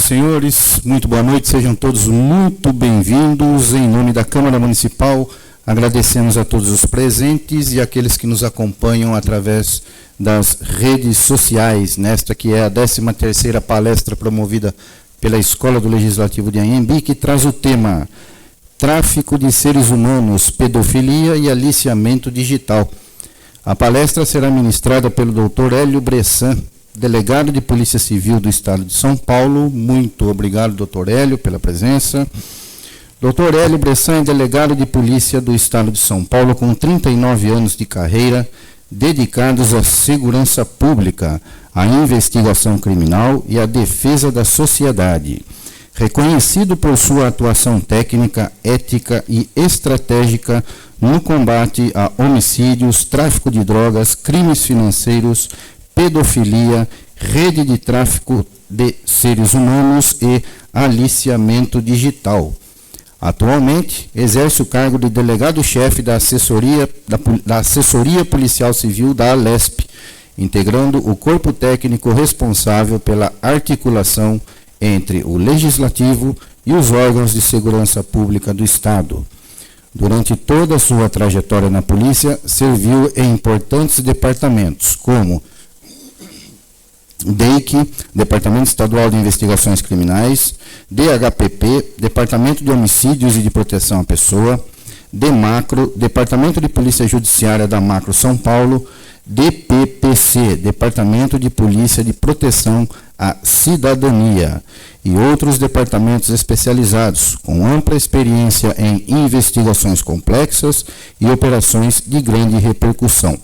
senhores, muito boa noite, sejam todos muito bem-vindos. Em nome da Câmara Municipal, agradecemos a todos os presentes e aqueles que nos acompanham através das redes sociais, nesta que é a 13ª palestra promovida pela Escola do Legislativo de Anhembi, que traz o tema Tráfico de Seres Humanos, Pedofilia e Aliciamento Digital. A palestra será ministrada pelo Dr. Hélio Bressan, delegado de Polícia Civil do Estado de São Paulo. Muito obrigado, doutor Hélio, pela presença. Dr. Hélio Bressan é delegado de Polícia do Estado de São Paulo, com 39 anos de carreira, dedicados à segurança pública, à investigação criminal e à defesa da sociedade. Reconhecido por sua atuação técnica, ética e estratégica no combate a homicídios, tráfico de drogas, crimes financeiros, pedofilia, rede de tráfico de seres humanos e aliciamento digital. Atualmente, exerce o cargo de delegado-chefe da Assessoria Policial Civil da Alesp, integrando o corpo técnico responsável pela articulação entre o Legislativo e os órgãos de segurança pública do Estado. Durante toda a sua trajetória na polícia, serviu em importantes departamentos, como DEIC, Departamento Estadual de Investigações Criminais, DHPP, Departamento de Homicídios e de Proteção à Pessoa, DEMACRO, Departamento de Polícia Judiciária da Macro São Paulo, DPPC, Departamento de Polícia de Proteção à Cidadania, e outros departamentos especializados, com ampla experiência em investigações complexas e operações de grande repercussão.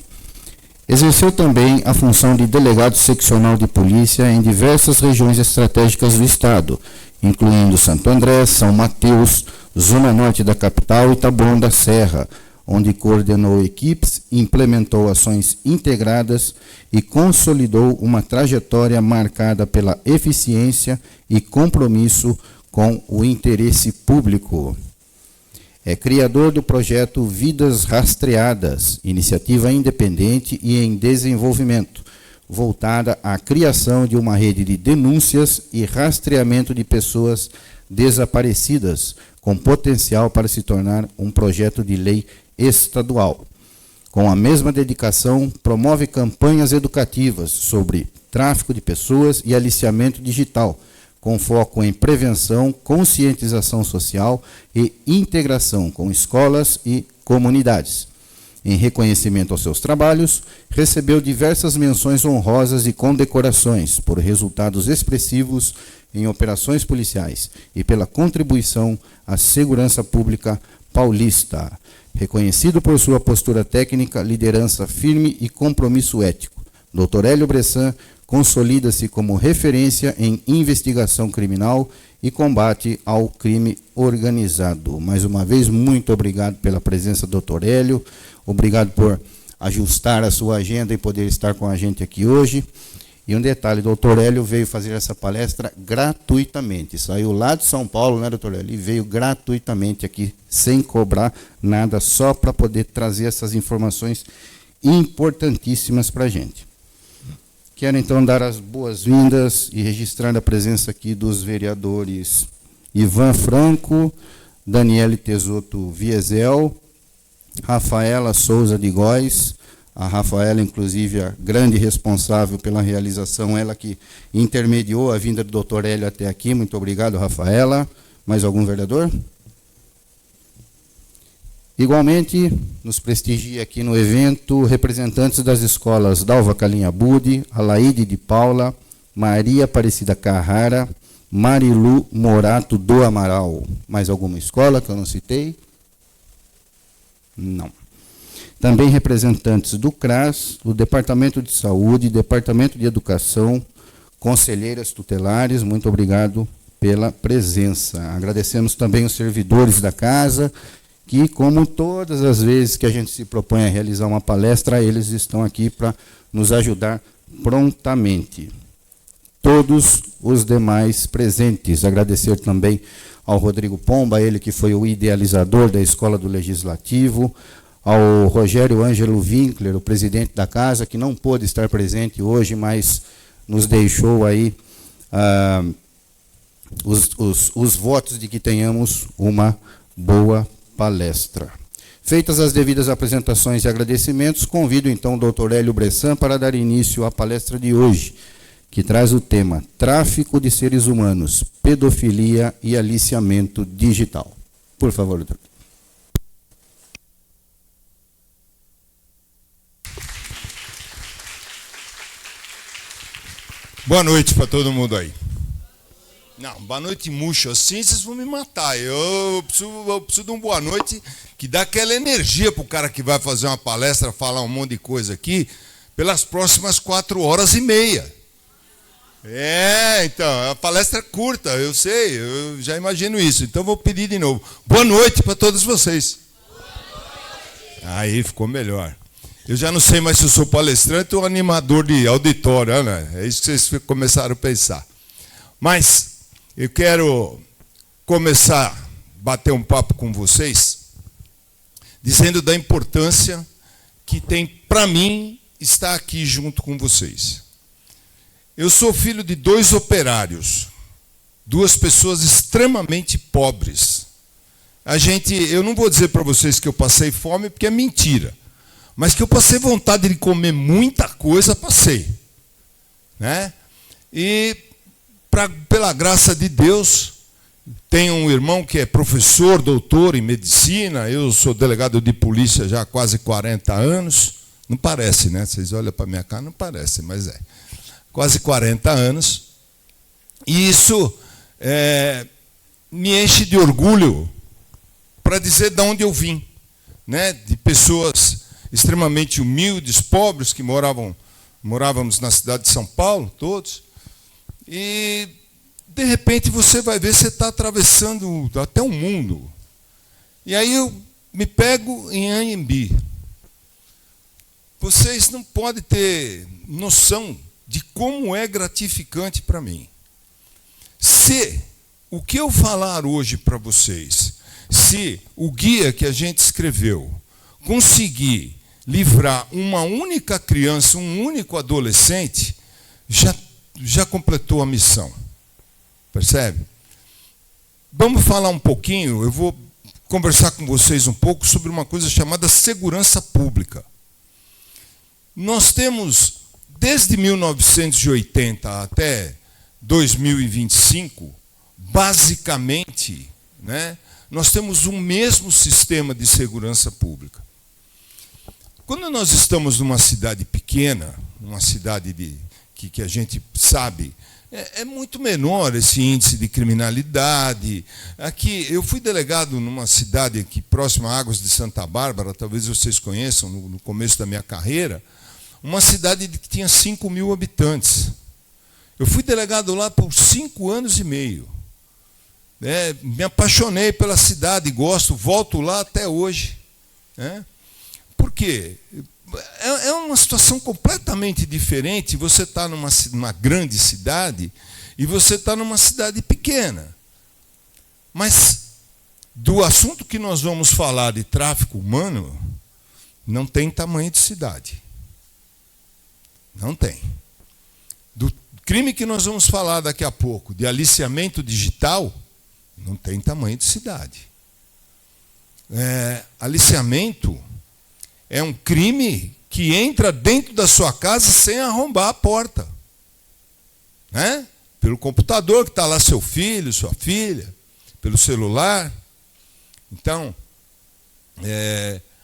Exerceu também a função de delegado seccional de polícia em diversas regiões estratégicas do Estado, incluindo Santo André, São Mateus, Zona Norte da capital e Taboão da Serra, onde coordenou equipes, implementou ações integradas e consolidou uma trajetória marcada pela eficiência e compromisso com o interesse público. É criador do projeto Vidas Rastreadas, iniciativa independente e em desenvolvimento, voltada à criação de uma rede de denúncias e rastreamento de pessoas desaparecidas, com potencial para se tornar um projeto de lei estadual. Com a mesma dedicação, promove campanhas educativas sobre tráfico de pessoas e aliciamento digital, com foco em prevenção, conscientização social e integração com escolas e comunidades. Em reconhecimento aos seus trabalhos, recebeu diversas menções honrosas e condecorações por resultados expressivos em operações policiais e pela contribuição à segurança pública paulista. Reconhecido por sua postura técnica, liderança firme e compromisso ético, Dr. Hélio Bressan consolida-se como referência em investigação criminal e combate ao crime organizado. Mais uma vez, muito obrigado pela presença, doutor Hélio. Obrigado por ajustar a sua agenda e poder estar com a gente aqui hoje. E um detalhe, doutor Hélio veio fazer essa palestra gratuitamente. Saiu lá de São Paulo, né, doutor Hélio? E veio gratuitamente aqui, sem cobrar nada, só para poder trazer essas informações importantíssimas para a gente. Quero, então, dar as boas-vindas e registrar a presença aqui dos vereadores Ivan Franco, Daniele Tesoto Viesel, Rafaela Souza de Góes, a Rafaela, inclusive, a grande responsável pela realização, ela que intermediou a vinda do Dr. Hélio até aqui. Muito obrigado, Rafaela. Mais algum vereador? Igualmente, nos prestigia aqui no evento representantes das escolas Dalva Calinha Budi, Alaide de Paula, Maria Aparecida Carrara, Marilu Morato do Amaral. Mais alguma escola que eu não citei? Não. Também representantes do CRAS, do Departamento de Saúde, Departamento de Educação, conselheiras tutelares, muito obrigado pela presença. Agradecemos também os servidores da casa, que, como todas as vezes que a gente se propõe a realizar uma palestra, eles estão aqui para nos ajudar prontamente. Todos os demais presentes. Agradecer também ao Rodrigo Pomba, ele que foi o idealizador da Escola do Legislativo, ao Rogério Ângelo Winkler, o presidente da casa, que não pôde estar presente hoje, mas nos deixou aí os votos de que tenhamos uma boa palestra. Feitas as devidas apresentações e agradecimentos, convido então o Dr. Hélio Bressan para dar início à palestra de hoje, que traz o tema Tráfico de Seres Humanos, Pedofilia e Aliciamento Digital. Por favor, doutor. Boa noite para todo mundo aí. Não, boa noite murcho assim, vocês vão me matar. Eu preciso de uma boa noite que dá aquela energia para o cara que vai fazer uma palestra, falar um monte de coisa aqui, pelas próximas 4h30. Então, a palestra é curta, eu sei, eu já imagino isso. Então, vou pedir de novo. Boa noite para todos vocês. Aí, ficou melhor. Eu já não sei mais se eu sou palestrante ou animador de auditório, né? É isso que vocês começaram a pensar. Mas eu quero começar a bater um papo com vocês, dizendo da importância que tem para mim estar aqui junto com vocês. Eu sou filho de 2 operários, 2 pessoas extremamente pobres. Eu não vou dizer para vocês que eu passei fome, porque é mentira. Mas que eu passei vontade de comer muita coisa, passei. Né? E, pela graça de Deus, tenho um irmão que é professor, doutor em medicina, eu sou delegado de polícia já há quase 40 anos. Não parece, né? Vocês olham para a minha cara, não parece, mas é. Quase 40 anos. E isso me enche de orgulho para dizer de onde eu vim. Né? De pessoas extremamente humildes, pobres, que morávamos na cidade de São Paulo, todos. E, de repente, você vai ver, você está atravessando até o mundo. E aí eu me pego em Anhembi. Vocês não podem ter noção de como é gratificante para mim. Se o que eu falar hoje para vocês, se o guia que a gente escreveu conseguir livrar uma única criança, um único adolescente, já completou a missão. Percebe? Vamos falar um pouquinho, eu vou conversar com vocês um pouco sobre uma coisa chamada segurança pública. Nós temos, desde 1980 até 2025, basicamente, né, nós temos um mesmo sistema de segurança pública. Quando nós estamos numa cidade pequena, uma cidade que a gente sabe, é muito menor esse índice de criminalidade. Aqui, eu fui delegado numa cidade aqui próxima a Águas de Santa Bárbara, talvez vocês conheçam, no começo da minha carreira, uma cidade que tinha 5.000 habitantes. Eu fui delegado lá por 5 anos e meio. Me apaixonei pela cidade, gosto, volto lá até hoje. Por quê? É uma situação completamente diferente. Você está numa grande cidade e você está numa cidade pequena. Mas do assunto que nós vamos falar de tráfico humano, não tem tamanho de cidade. Não tem. Do crime que nós vamos falar daqui a pouco, de aliciamento digital, não tem tamanho de cidade. Aliciamento é um crime que entra dentro da sua casa sem arrombar a porta. Né? Pelo computador que está lá seu filho, sua filha, pelo celular. Então,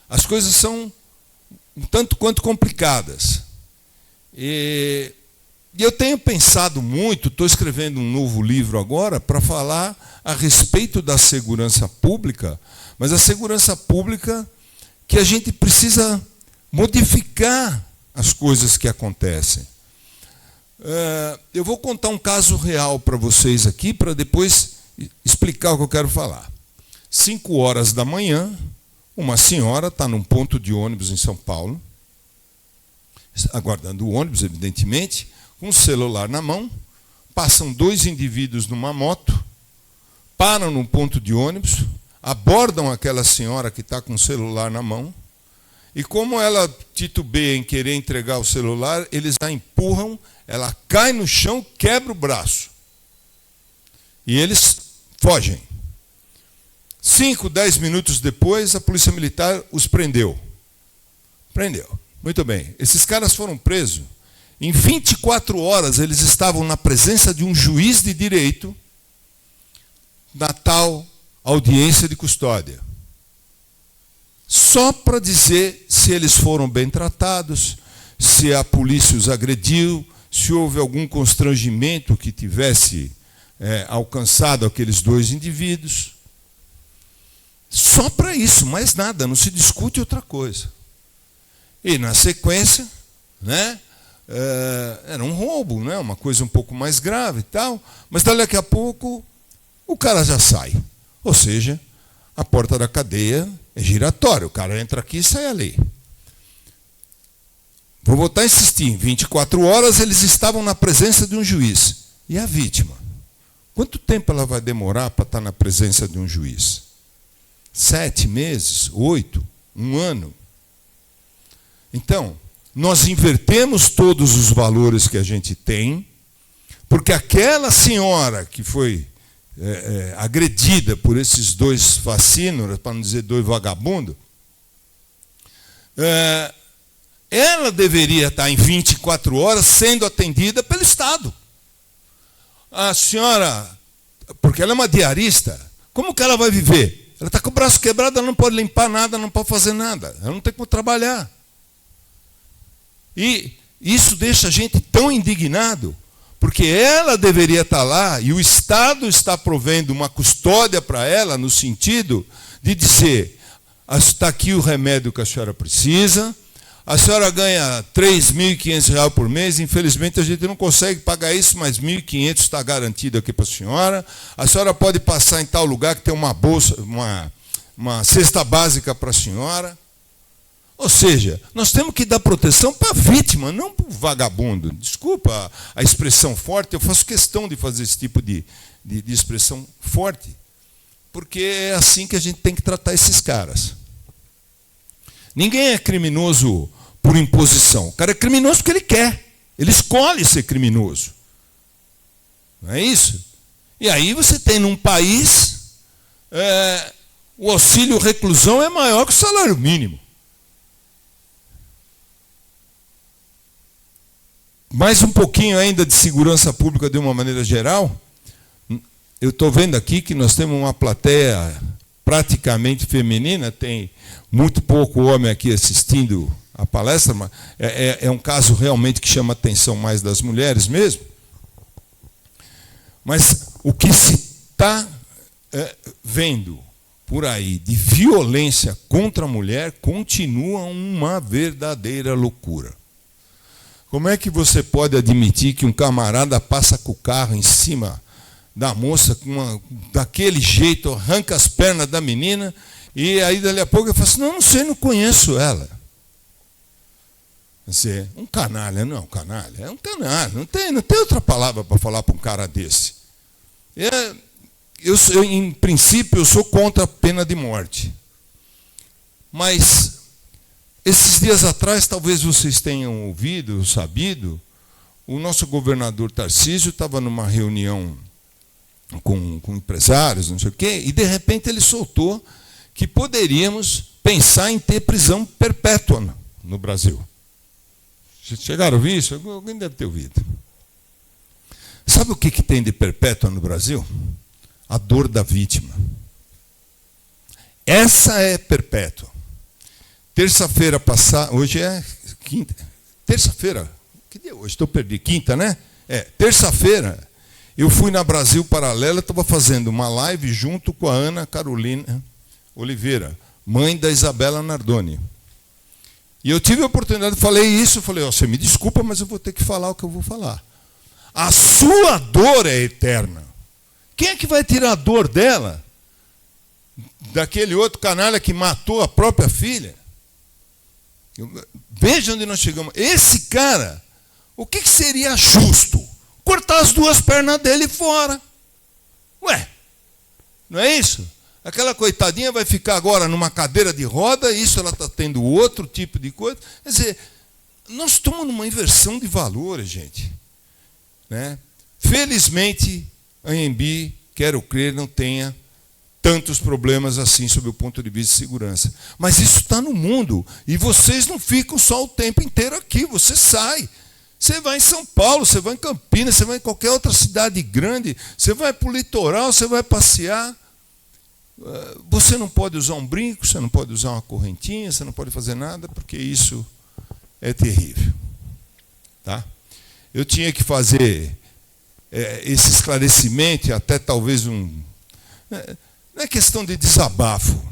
as coisas são um tanto quanto complicadas. E eu tenho pensado muito, estou escrevendo um novo livro agora para falar a respeito da segurança pública, mas a segurança pública que a gente precisa modificar as coisas que acontecem. Eu vou contar um caso real para vocês aqui, para depois explicar o que eu quero falar. 5 horas da manhã, uma senhora está num ponto de ônibus em São Paulo, aguardando o ônibus, evidentemente, com o celular na mão, passam 2 indivíduos numa moto, param num ponto de ônibus, abordam aquela senhora que está com o celular na mão, e como ela titubeia em querer entregar o celular, eles a empurram, ela cai no chão, quebra o braço. E eles fogem. 5, 10 minutos depois, a polícia militar os prendeu. Prendeu. Muito bem. Esses caras foram presos. Em 24 horas, eles estavam na presença de um juiz de direito na tal audiência de custódia. Só para dizer se eles foram bem tratados, se a polícia os agrediu, se houve algum constrangimento que tivesse alcançado aqueles dois indivíduos. Só para isso, mais nada, não se discute outra coisa. E na sequência, né, era um roubo, né, uma coisa um pouco mais grave e tal, mas daqui a pouco o cara já sai. Ou seja, a porta da cadeia é giratória, o cara entra aqui e sai ali. Vou voltar a insistir, em 24 horas eles estavam na presença de um juiz. E a vítima? Quanto tempo ela vai demorar para estar na presença de um juiz? 7 meses? 8? 1 ano? Então, nós invertemos todos os valores que a gente tem, porque aquela senhora que foi agredida por esses dois facínoras, para não dizer dois vagabundos, ela deveria estar em 24 horas sendo atendida pelo Estado. A senhora, porque ela é uma diarista, como que ela vai viver? Ela está com o braço quebrado, ela não pode limpar nada, não pode fazer nada, ela não tem como trabalhar. E isso deixa a gente tão indignado, porque ela deveria estar lá e o Estado está provendo uma custódia para ela, no sentido de dizer, está aqui o remédio que a senhora precisa, a senhora ganha R$ 3.500 por mês, infelizmente a gente não consegue pagar isso, mas R$ 1.500 está garantido aqui para a senhora pode passar em tal lugar que tem uma bolsa, uma cesta básica para a senhora. Ou seja, nós temos que dar proteção para a vítima, não para o vagabundo. Desculpa a expressão forte, eu faço questão de fazer esse tipo de expressão forte, porque é assim que a gente tem que tratar esses caras. Ninguém é criminoso por imposição. O cara é criminoso porque ele quer. Ele escolhe ser criminoso. Não é isso? E aí você tem num país, o auxílio reclusão é maior que o salário mínimo. Mais um pouquinho ainda de segurança pública de uma maneira geral. Eu estou vendo aqui que nós temos uma plateia praticamente feminina, tem muito pouco homem aqui assistindo a palestra, mas é um caso realmente que chama a atenção mais das mulheres mesmo. Mas o que se está vendo por aí de violência contra a mulher continua uma verdadeira loucura. Como é que você pode admitir que um camarada passa com o carro em cima da moça daquele jeito, arranca as pernas da menina, e aí dali a pouco eu falo assim, não sei, não conheço ela. Você, um canalha, não, canalha, é um canalha, não tem outra palavra para falar para um cara desse. Eu, em princípio, eu sou contra a pena de morte. Mas esses dias atrás, talvez vocês tenham ouvido, sabido, o nosso governador Tarcísio estava numa reunião com empresários, não sei o quê, e de repente ele soltou que poderíamos pensar em ter prisão perpétua no Brasil. Vocês chegaram a ouvir isso? Alguém deve ter ouvido. Sabe o que tem de perpétua no Brasil? A dor da vítima. Essa é perpétua. Terça-feira passada, hoje é quinta. Terça-feira, que dia é hoje? Estou perdido. Quinta, né? Terça-feira, eu fui na Brasil Paralelo, estava fazendo uma live junto com a Ana Carolina Oliveira, mãe da Isabela Nardoni. E eu tive a oportunidade, falei isso, falei, você me desculpa, mas eu vou ter que falar o que eu vou falar. A sua dor é eterna. Quem é que vai tirar a dor dela? Daquele outro canalha que matou a própria filha? Veja onde nós chegamos. Esse cara, o que seria justo? Cortar as duas pernas dele fora. Ué, não é isso? Aquela coitadinha vai ficar agora numa cadeira de roda, isso ela está tendo outro tipo de coisa. Quer dizer, nós estamos numa inversão de valores, gente. Né? Felizmente, Anhembi quero crer, não tenha tantos problemas assim sob o ponto de vista de segurança. Mas isso está no mundo. E vocês não ficam só o tempo inteiro aqui. Você sai. Você vai em São Paulo, você vai em Campinas, você vai em qualquer outra cidade grande, você vai para o litoral, você vai passear. Você não pode usar um brinco, você não pode usar uma correntinha, você não pode fazer nada, porque isso é terrível. Tá? Eu tinha que fazer esse esclarecimento, até talvez não é questão de desabafo,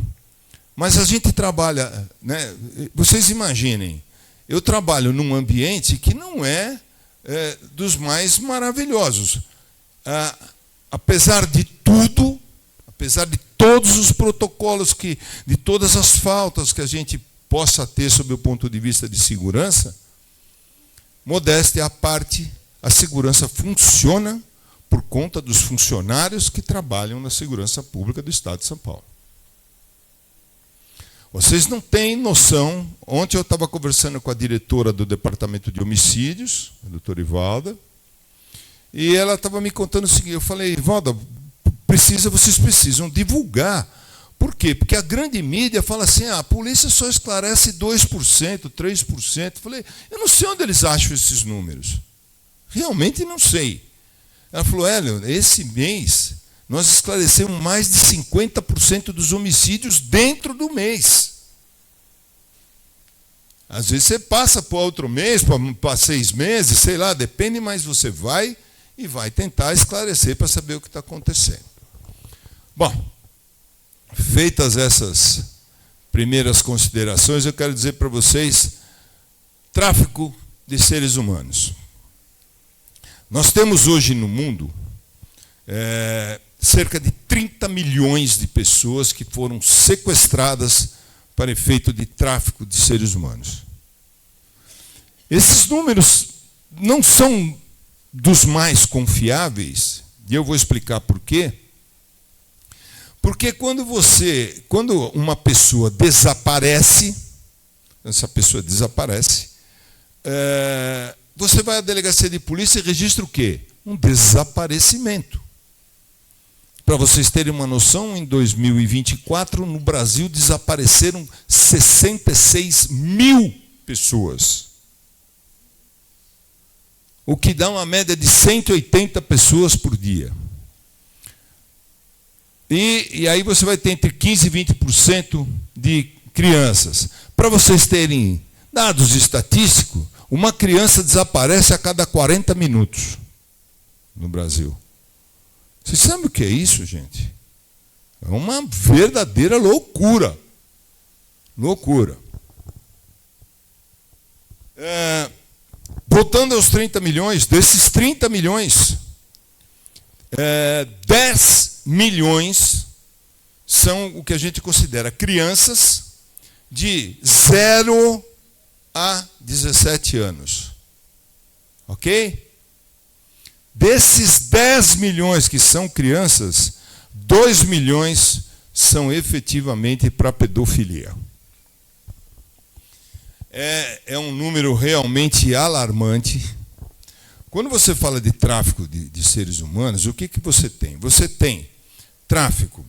mas a gente trabalha, né? Vocês imaginem, eu trabalho num ambiente que não é dos mais maravilhosos. Apesar de tudo, apesar de todos os protocolos, de todas as faltas que a gente possa ter sob o ponto de vista de segurança, modéstia à parte, a segurança funciona por conta dos funcionários que trabalham na segurança pública do Estado de São Paulo. Vocês não têm noção. Ontem eu estava conversando com a diretora do Departamento de Homicídios, a doutora Ivalda, e ela estava me contando o seguinte. Eu falei, Ivalda, vocês precisam divulgar. Por quê? Porque a grande mídia fala assim, a polícia só esclarece 2%, 3%. Eu falei, eu não sei onde eles acham esses números. Realmente não sei. Ela falou, Hélio, esse mês nós esclarecemos mais de 50% dos homicídios dentro do mês. Às vezes você passa para outro mês, para 6 meses, sei lá, depende, mas você vai e vai tentar esclarecer para saber o que está acontecendo. Bom, feitas essas primeiras considerações, eu quero dizer para vocês, tráfico de seres humanos. Nós temos hoje no mundo cerca de 30 milhões de pessoas que foram sequestradas para efeito de tráfico de seres humanos. Esses números não são dos mais confiáveis, e eu vou explicar por quê. Porque quando uma pessoa desaparece, essa pessoa desaparece, você vai à delegacia de polícia e registra o quê? Um desaparecimento. Para vocês terem uma noção, em 2024, no Brasil, desapareceram 66 mil pessoas. O que dá uma média de 180 pessoas por dia. E aí você vai ter entre 15% e 20% de crianças. Para vocês terem dados estatísticos, uma criança desaparece a cada 40 minutos no Brasil. Vocês sabem o que é isso, gente? É uma verdadeira loucura. Loucura. Voltando aos 30 milhões, desses 30 milhões, 10 milhões são o que a gente considera crianças de 0 a 17 anos. Ok? Desses 10 milhões que são crianças, 2 milhões são efetivamente para pedofilia. É um número realmente alarmante. Quando você fala de tráfico de seres humanos, o que você tem? Você tem tráfico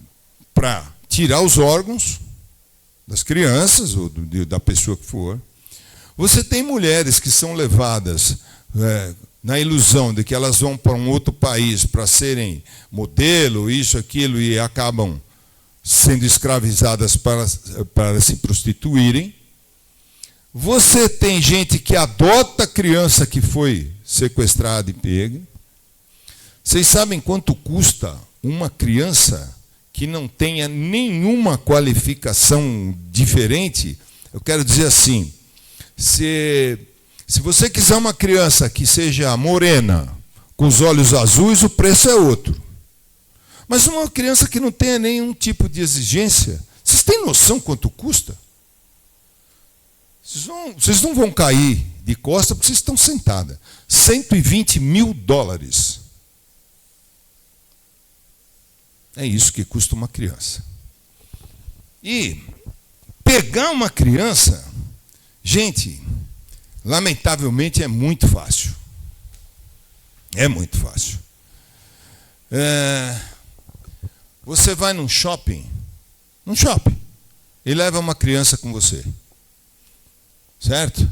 para tirar os órgãos das crianças ou da pessoa que for. Você tem mulheres que são levadas na ilusão de que elas vão para um outro país para serem modelo, isso, aquilo, e acabam sendo escravizadas para se prostituírem. Você tem gente que adota a criança que foi sequestrada e pega. Vocês sabem quanto custa uma criança que não tenha nenhuma qualificação diferente? Eu quero dizer assim, se você quiser uma criança que seja morena, com os olhos azuis, o preço é outro. Mas uma criança que não tenha nenhum tipo de exigência, vocês têm noção quanto custa? Vocês não vão cair de costas porque vocês estão sentadas. $120 mil. É isso que custa uma criança. E pegar uma criança, gente, lamentavelmente é muito fácil. É muito fácil. Você vai num shopping, e leva uma criança com você. Certo?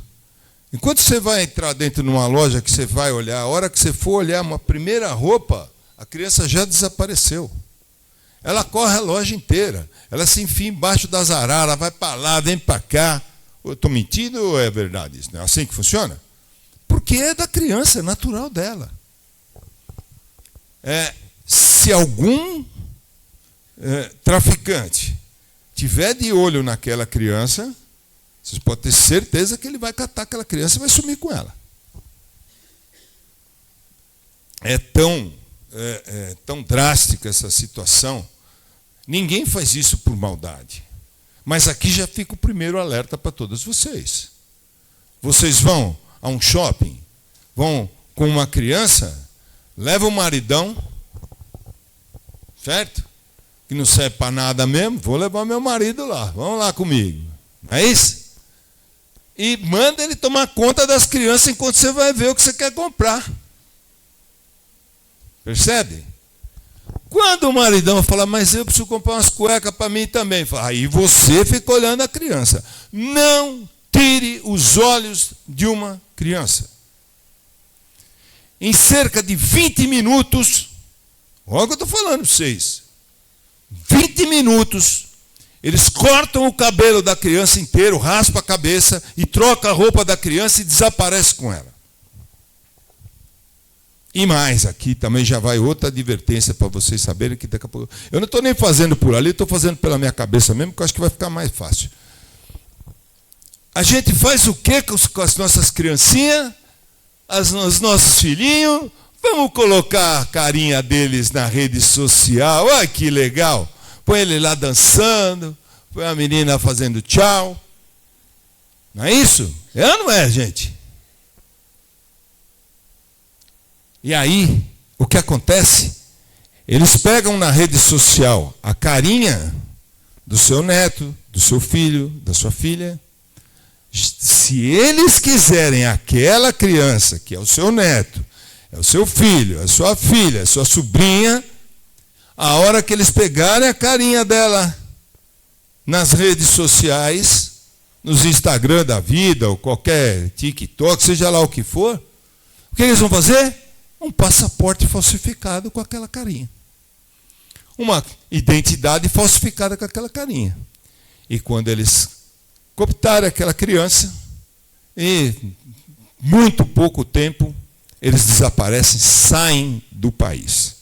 Enquanto você vai entrar dentro de uma loja que você vai olhar, a hora que você for olhar uma primeira roupa, a criança já desapareceu. Ela corre a loja inteira. Ela se enfia embaixo das araras, vai para lá, vem para cá. Eu estou mentindo ou é verdade isso? Não é assim que funciona? Porque é da criança, é natural dela. Se algum traficante tiver de olho naquela criança, vocês podem ter certeza que ele vai catar aquela criança e vai sumir com ela. É tão drástica essa situação. Ninguém faz isso por maldade. Mas aqui já fica o primeiro alerta para todos vocês. Vocês vão a um shopping, vão com uma criança, leva o maridão, certo? Que não serve para nada mesmo, vou levar meu marido lá, vamos lá comigo. Não é isso? E manda ele tomar conta das crianças enquanto você vai ver o que você quer comprar. Percebe? Quando o maridão fala, mas eu preciso comprar umas cuecas para mim também. Aí você fica olhando a criança. Não tire os olhos de uma criança. Em cerca de 20 minutos, olha o que eu estou falando para vocês. 20 minutos, eles cortam o cabelo da criança inteiro, raspam a cabeça e trocam a roupa da criança e desaparecem com ela. E mais, aqui também já vai outra advertência para vocês saberem que daqui a pouco... Eu não estou nem fazendo por ali, estou fazendo pela minha cabeça mesmo, porque eu acho que vai ficar mais fácil. A gente faz o quê com as nossas criancinhas, os nossos filhinhos? Vamos colocar a carinha deles na rede social. Olha que legal. Põe ele lá dançando, põe a menina fazendo tchau. Não é isso? É ou não é, gente? E aí, o que acontece? Eles pegam na rede social a carinha do seu neto, do seu filho, da sua filha. Se eles quiserem aquela criança, que é o seu neto, é o seu filho, é a sua filha, é a sua sobrinha, a hora que eles pegarem a carinha dela nas redes sociais, nos Instagram da vida, ou qualquer TikTok, seja lá o que for, o que eles vão fazer? Um passaporte falsificado com aquela carinha. Uma identidade falsificada com aquela carinha. E quando eles cooptarem aquela criança, em muito pouco tempo, eles desaparecem, saem do país.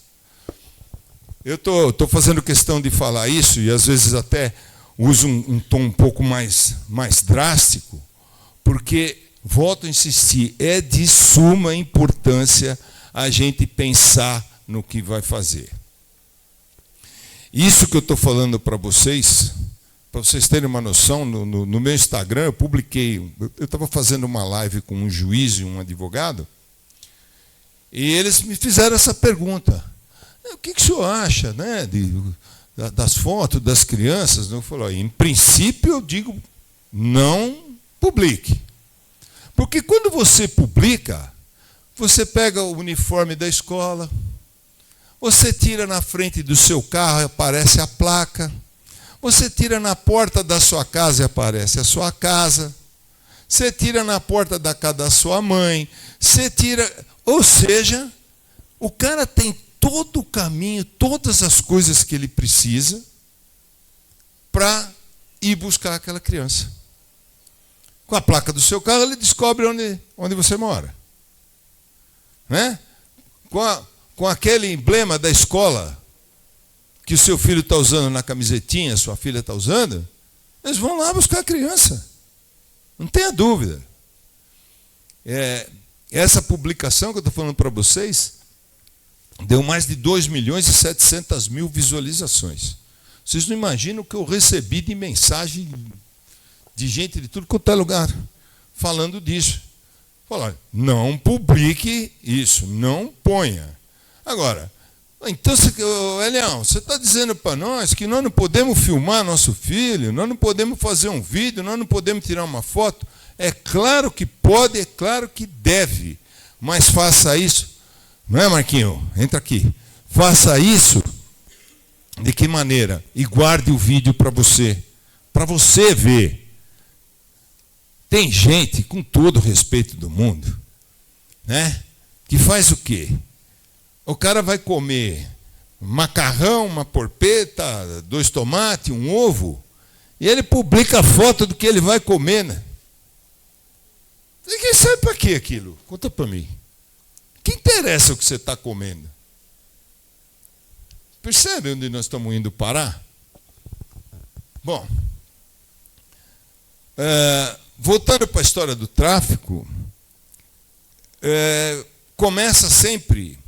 Eu estou fazendo questão de falar isso, e às vezes até uso um tom um pouco mais drástico, porque, volto a insistir, é de suma importância a gente pensar no que vai fazer. Isso que eu estou falando para vocês terem uma noção, no meu Instagram eu publiquei, eu estava fazendo uma live com um juiz e um advogado, e eles me fizeram essa pergunta. O que o senhor acha, né, das fotos das crianças? Eu falei, em princípio eu digo, não publique. Porque quando você publica, você pega o uniforme da escola, você tira na frente do seu carro e aparece a placa, você tira na porta da sua casa e aparece a sua casa, você tira na porta da casa da sua mãe, você tira... Ou seja, o cara tem todo o caminho, todas as coisas que ele precisa para ir buscar aquela criança. Com a placa do seu carro, ele descobre onde você mora. Né? Com aquele emblema da escola que o seu filho está usando na camisetinha, sua filha está usando, eles vão lá buscar a criança. Não tenha dúvida. Essa publicação que eu estou falando para vocês deu mais de 2.700.000 visualizações. Vocês não imaginam o que eu recebi de mensagem de gente de tudo quanto é lugar falando disso. Falaram, não publique isso, não ponha. Agora, então, Elião, você está dizendo para nós que nós não podemos filmar nosso filho, nós não podemos fazer um vídeo, nós não podemos tirar uma foto? É claro que pode, é claro que deve, mas faça isso, não é, Marquinho? Entra aqui. Faça isso De que maneira? E guarde o vídeo para você ver. Tem gente, com todo o respeito do mundo, né, que faz o quê? O cara vai comer macarrão, uma porpeta, 2 tomates, um ovo, e ele publica a foto do que ele vai comer, né? Ninguém sabe para que aquilo? Conta para mim. Que interessa o que você está comendo? Percebe onde nós estamos indo parar? Bom, voltando para a história do tráfico, começa sempre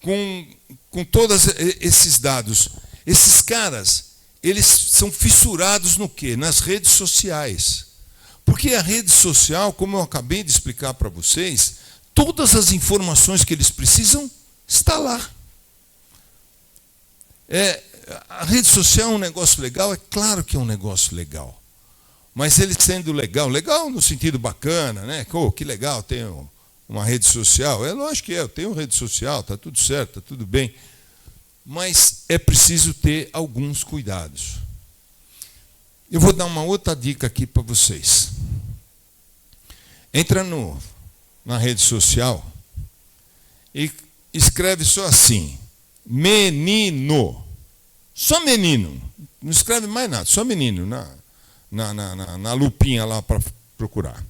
com todos esses dados. Esses caras, eles são fissurados no quê? Nas redes sociais. Porque a rede social, como eu acabei de explicar para vocês, todas as informações que eles precisam estão lá. A rede social é um negócio legal? É claro que é um negócio legal. Mas ele sendo legal no sentido bacana, né? Oh, que legal, tenho uma rede social. É lógico que eu tenho rede social, está tudo certo, está tudo bem. Mas é preciso ter alguns cuidados. Eu vou dar uma outra dica aqui para vocês. Entra na rede social e escreve só assim, menino. Só menino. Não escreve mais nada, só menino, na lupinha lá para procurar.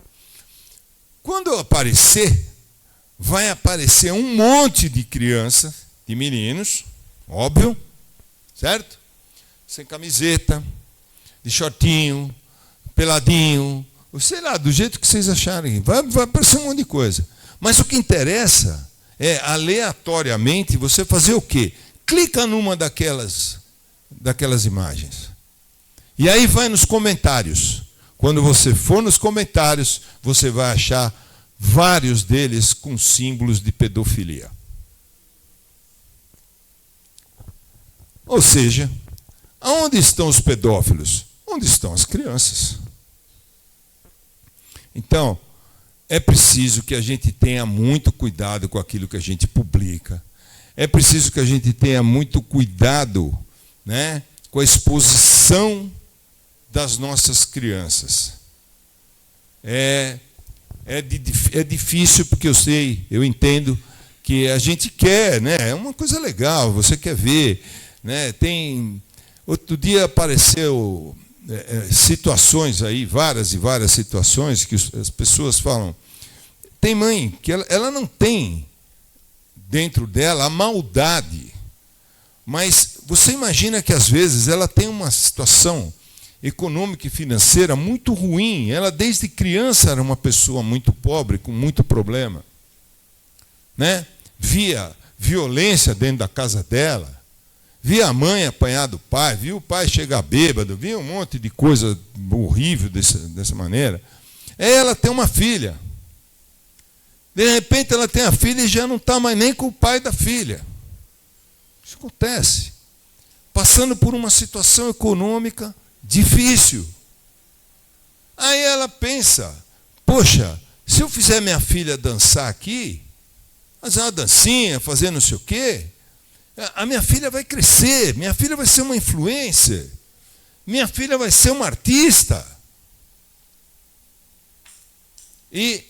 Quando aparecer, vai aparecer um monte de crianças, de meninos, óbvio, certo? Sem camiseta, de shortinho, peladinho, sei lá, do jeito que vocês acharem. Vai aparecer um monte de coisa. Mas o que interessa é, aleatoriamente, você fazer o quê? Clica numa daquelas imagens. E aí vai nos comentários. Quando você for nos comentários, você vai achar vários deles com símbolos de pedofilia. Ou seja, aonde estão os pedófilos? Onde estão as crianças? Então, é preciso que a gente tenha muito cuidado com aquilo que a gente publica. É preciso que a gente tenha muito cuidado, né, com a exposição das nossas crianças. É difícil, porque eu entendo que a gente quer, né, é uma coisa legal, você quer ver, né, outro dia apareceu situações aí, várias e várias situações que as pessoas falam, tem mãe que ela não tem dentro dela a maldade, mas você imagina que às vezes ela tem uma situação econômica e financeira muito ruim, ela desde criança era uma pessoa muito pobre, com muito problema, né? Via violência dentro da casa dela, via a mãe apanhar do pai, via o pai chegar bêbado, via um monte de coisa horrível dessa maneira. Ela tem uma filha. De repente ela tem a filha e já não está mais nem com o pai da filha. Isso acontece. Passando por uma situação econômica difícil. Aí ela pensa, poxa, se eu fizer minha filha dançar aqui, fazer uma dancinha, fazer não sei o quê, a minha filha vai crescer, minha filha vai ser uma influencer, minha filha vai ser uma artista. E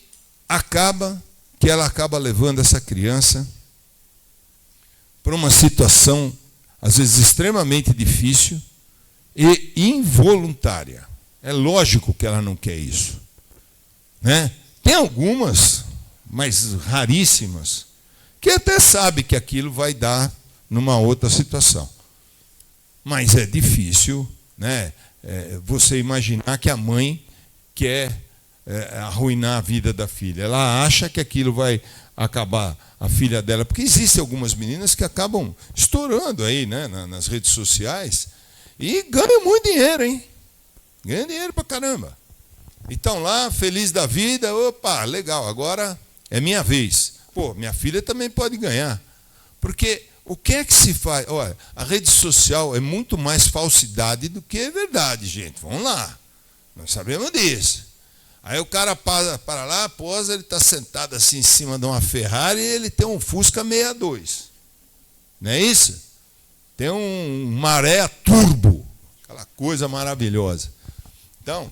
ela acaba levando essa criança para uma situação, às vezes, extremamente difícil e involuntária. É lógico que ela não quer isso, né? Tem algumas, mas raríssimas, que até sabe que aquilo vai dar numa outra situação. Mas é difícil, né, você imaginar que a mãe quer arruinar a vida da filha. Ela acha que aquilo vai acabar a filha dela, porque existem algumas meninas que acabam estourando aí, né, nas redes sociais e ganham muito dinheiro, hein? Ganham dinheiro pra caramba. E estão lá, feliz da vida, opa, legal, agora é minha vez. Pô, minha filha também pode ganhar. Porque o que é que se faz? Olha, a rede social é muito mais falsidade do que verdade, gente. Vamos lá. Nós sabemos disso. Aí o cara para lá, posa, ele está sentado assim em cima de uma Ferrari e ele tem um Fusca 62. Não é isso? tem um maré turbo, aquela coisa maravilhosa. Então,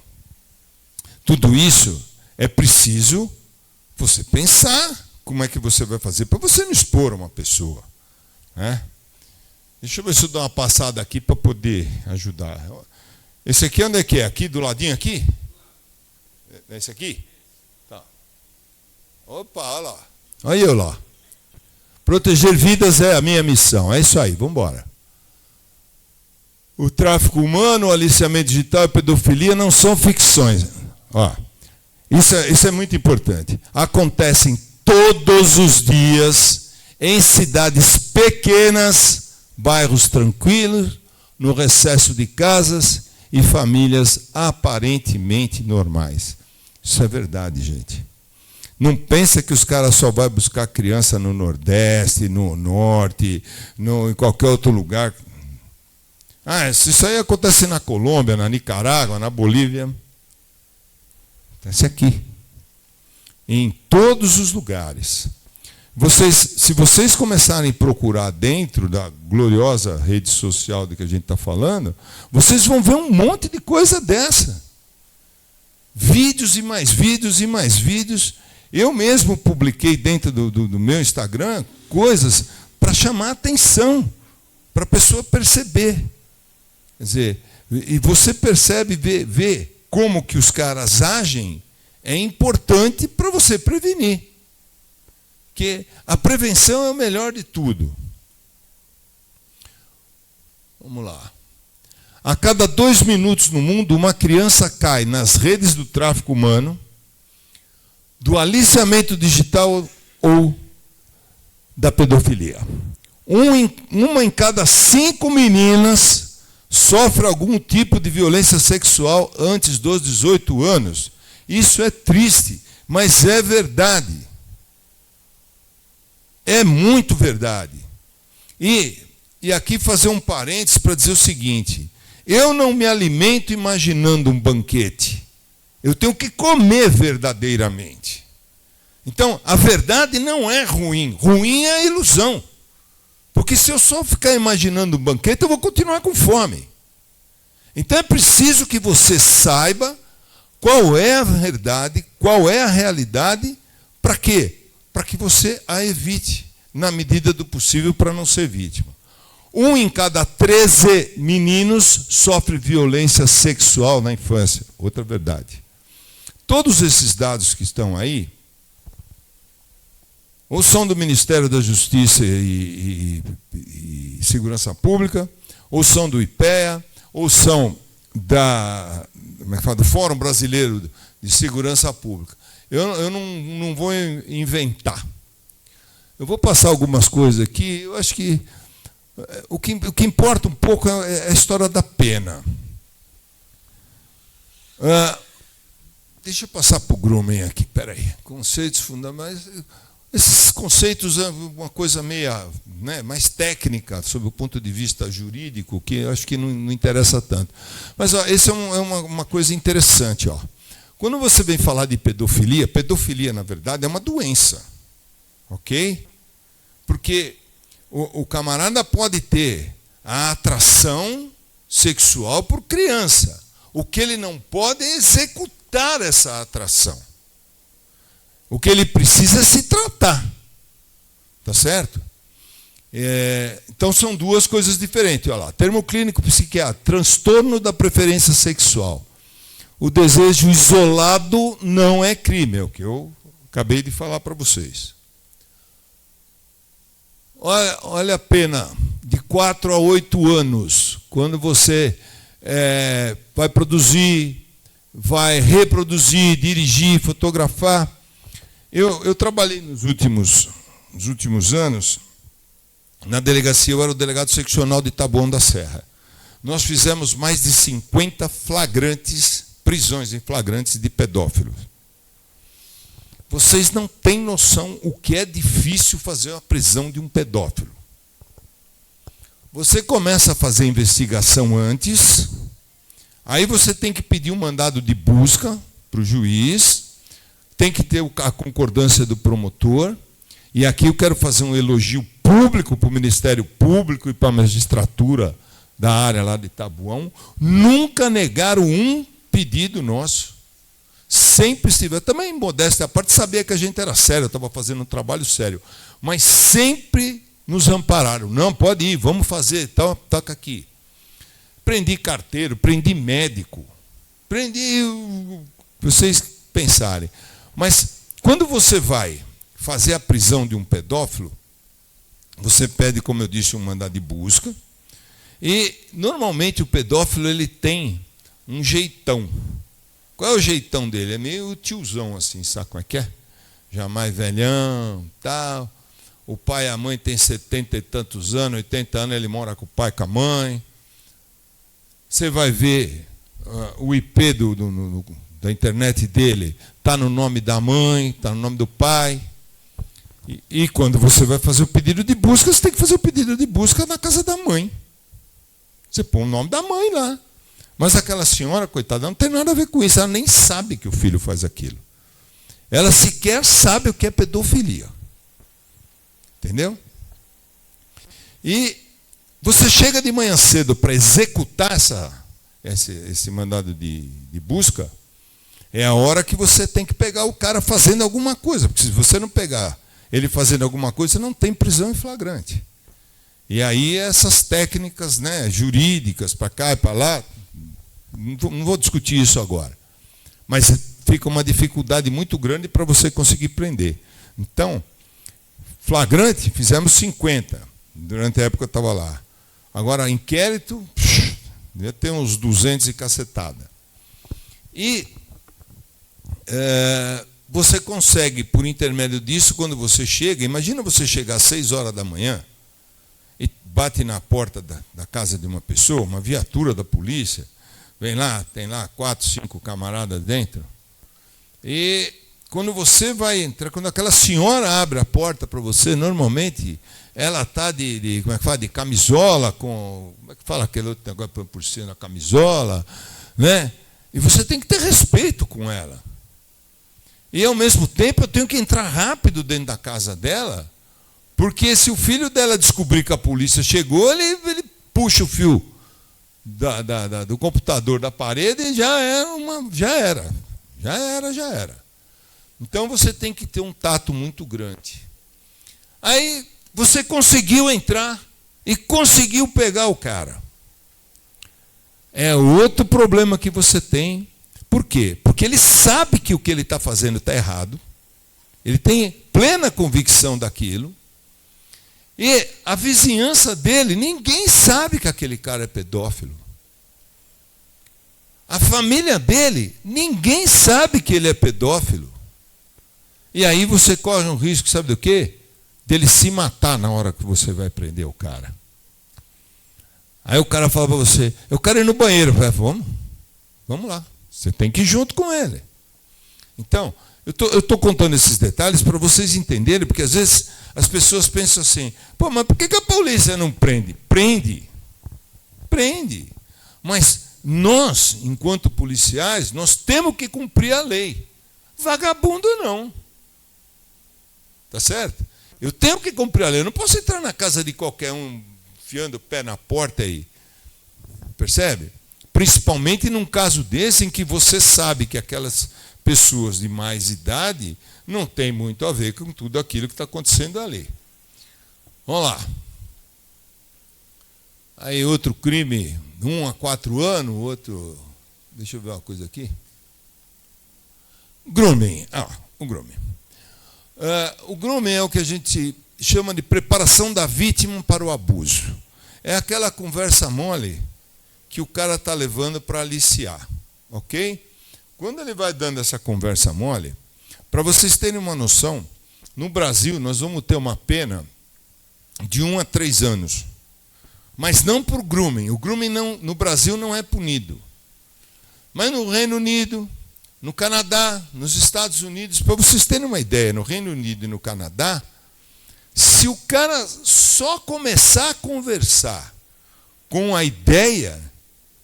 tudo isso é preciso você pensar como é que você vai fazer para você não expor uma pessoa, né? Deixa eu ver se eu dou uma passada aqui para poder ajudar. Esse aqui onde é que é? Aqui do ladinho aqui? Esse aqui? Tá. Opa, olha lá. Olha eu lá. Proteger vidas é a minha missão. É isso aí, vamos embora. O tráfico humano, o aliciamento digital e a pedofilia não são ficções. Ó, isso é muito importante. Acontecem todos os dias em cidades pequenas, bairros tranquilos, no recesso de casas e famílias aparentemente normais. Isso é verdade, gente. Não pensa que os caras só vão buscar criança no Nordeste, no Norte, em qualquer outro lugar. Isso aí acontece na Colômbia, na Nicarágua, na Bolívia. Acontece aqui. Em todos os lugares. Se vocês começarem a procurar dentro da gloriosa rede social de que a gente está falando, vocês vão ver um monte de coisa dessa. Vídeos e mais vídeos e mais vídeos. Eu mesmo publiquei dentro do meu Instagram coisas para chamar a atenção, para a pessoa perceber. Quer dizer, e você percebe, vê como que os caras agem, é importante para você prevenir. Porque a prevenção é o melhor de tudo. Vamos lá. A cada 2 minutos no mundo, uma criança cai nas redes do tráfico humano, do aliciamento digital ou da pedofilia. Uma em cada 5 meninas sofre algum tipo de violência sexual antes dos 18 anos. Isso é triste, mas é verdade. É muito verdade. E aqui fazer um parênteses para dizer o seguinte: eu não me alimento imaginando um banquete. Eu tenho que comer verdadeiramente. Então, a verdade não é ruim. Ruim é a ilusão. Porque se eu só ficar imaginando um banquete, eu vou continuar com fome. Então é preciso que você saiba qual é a verdade, qual é a realidade, para quê? Para que você a evite, na medida do possível, para não ser vítima. 1 em cada 13 meninos sofre violência sexual na infância. Outra verdade. Todos esses dados que estão aí, ou são do Ministério da Justiça e Segurança Pública, ou são do IPEA, ou são do Fórum Brasileiro de Segurança Pública. Eu não vou inventar. Eu vou passar algumas coisas aqui. Eu acho que o que importa um pouco é a história da pena. Deixa eu passar para o Grumman aqui. Espera aí. Conceitos fundamentais. Esses conceitos é uma coisa mais técnica, sob o ponto de vista jurídico, que eu acho que não interessa tanto. Mas essa é uma coisa interessante. Quando você vem falar de pedofilia, na verdade, é uma doença. Ok? Porque o camarada pode ter a atração sexual por criança. O que ele não pode é executar essa atração. O que ele precisa é se tratar. Tá certo? Então são duas coisas diferentes. Olha lá, termo clínico psiquiátrico, transtorno da preferência sexual. O desejo isolado não é crime, é o que eu acabei de falar para vocês. Olha a pena de 4 a 8 anos, quando você vai produzir, vai reproduzir, dirigir, fotografar. Eu trabalhei nos últimos anos na delegacia, eu era o delegado seccional de Taboão da Serra. Nós fizemos mais de 50 prisões em flagrantes de pedófilos. Vocês não têm noção o que é difícil fazer a prisão de um pedófilo. Você começa a fazer investigação antes, aí você tem que pedir um mandado de busca para o juiz, tem que ter a concordância do promotor, e aqui eu quero fazer um elogio público, para o Ministério Público e para a magistratura da área lá de Taboão, nunca negaram um pedido nosso. Sempre estiver, também modéstia à parte, sabia que a gente era sério, eu estava fazendo um trabalho sério, mas sempre nos ampararam. Não, pode ir, vamos fazer, toca aqui. Prendi carteiro, prendi médico, prendi, vocês pensarem. Mas quando você vai fazer a prisão de um pedófilo, você pede, como eu disse, um mandado de busca, e normalmente o pedófilo ele tem um jeitão. Qual é o jeitão dele? É meio tiozão assim, sabe como é que é? Já mais velhão, tal. O pai e a mãe têm 70 e tantos anos, 80 anos, ele mora com o pai e com a mãe. Você vai ver o IP da internet dele, está no nome da mãe, está no nome do pai. E quando você vai fazer o pedido de busca, você tem que fazer o pedido de busca na casa da mãe. Você põe o nome da mãe lá. Mas aquela senhora, coitada, não tem nada a ver com isso. Ela nem sabe que o filho faz aquilo. Ela sequer sabe o que é pedofilia. Entendeu? E você chega de manhã cedo para executar esse mandado de busca, é a hora que você tem que pegar o cara fazendo alguma coisa. Porque se você não pegar ele fazendo alguma coisa, você não tem prisão em flagrante. E aí essas técnicas, né, jurídicas, para cá e para lá, não vou discutir isso agora. Mas fica uma dificuldade muito grande para você conseguir prender. Então, flagrante, fizemos 50. Durante a época eu estava lá. Agora, inquérito, devia ter uns 200 e cacetada. E você consegue, por intermédio disso, quando você chega, imagina você chegar às 6 horas da manhã e bate na porta da casa de uma pessoa, uma viatura da polícia, vem lá, tem lá 4, 5 camaradas dentro. E quando você vai entrar, quando aquela senhora abre a porta para você, normalmente ela está como é que fala? De camisola, como é que fala aquele outro negócio por cima da camisola, né? E você tem que ter respeito com ela. E ao mesmo tempo eu tenho que entrar rápido dentro da casa dela, porque se o filho dela descobrir que a polícia chegou, ele puxa o fio do computador da parede e já era. Então você tem que ter um tato muito grande. Aí você conseguiu entrar e conseguiu pegar o cara. É outro problema que você tem. Por quê? Porque ele sabe que o que ele está fazendo está errado. Ele tem plena convicção daquilo. E a vizinhança dele, ninguém sabe que aquele cara é pedófilo. A família dele, ninguém sabe que ele é pedófilo. E aí você corre um risco, sabe do quê? Dele se matar na hora que você vai prender o cara. Aí o cara fala para você, eu quero ir no banheiro. Eu falo, vamos lá. Você tem que ir junto com ele. Então, eu estou contando esses detalhes para vocês entenderem, porque às vezes as pessoas pensam assim, pô, mas por que a polícia não prende? Prende. Mas nós, enquanto policiais, nós temos que cumprir a lei. Vagabundo não. Tá certo? Eu tenho que cumprir a lei. Eu não posso entrar na casa de qualquer um, enfiando o pé na porta aí. Percebe? Principalmente num caso desse em que você sabe que aquelas pessoas de mais idade não tem muito a ver com tudo aquilo que está acontecendo ali. Vamos lá. Aí outro crime, 1 a 4 anos, outro... Deixa eu ver uma coisa aqui. Grooming. O grooming. O grooming é o que a gente chama de preparação da vítima para o abuso. É aquela conversa mole que o cara está levando para aliciar. Ok? Quando ele vai dando essa conversa mole, para vocês terem uma noção, no Brasil nós vamos ter uma pena de 1 a 3 anos. Mas não por grooming. O grooming no Brasil não é punido. Mas no Reino Unido, no Canadá, nos Estados Unidos, para vocês terem uma ideia, no Reino Unido e no Canadá, se o cara só começar a conversar com a ideia,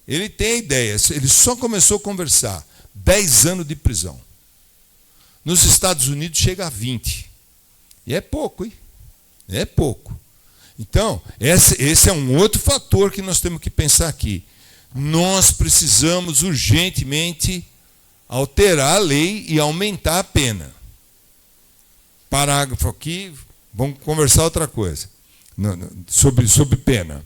ele tem a ideia, ele só começou a conversar, 10 anos de prisão. Nos Estados Unidos chega a 20. E é pouco, hein? É pouco. Então, esse é um outro fator que nós temos que pensar aqui. Nós precisamos urgentemente alterar a lei e aumentar a pena. Parágrafo aqui, vamos conversar outra coisa, sobre pena.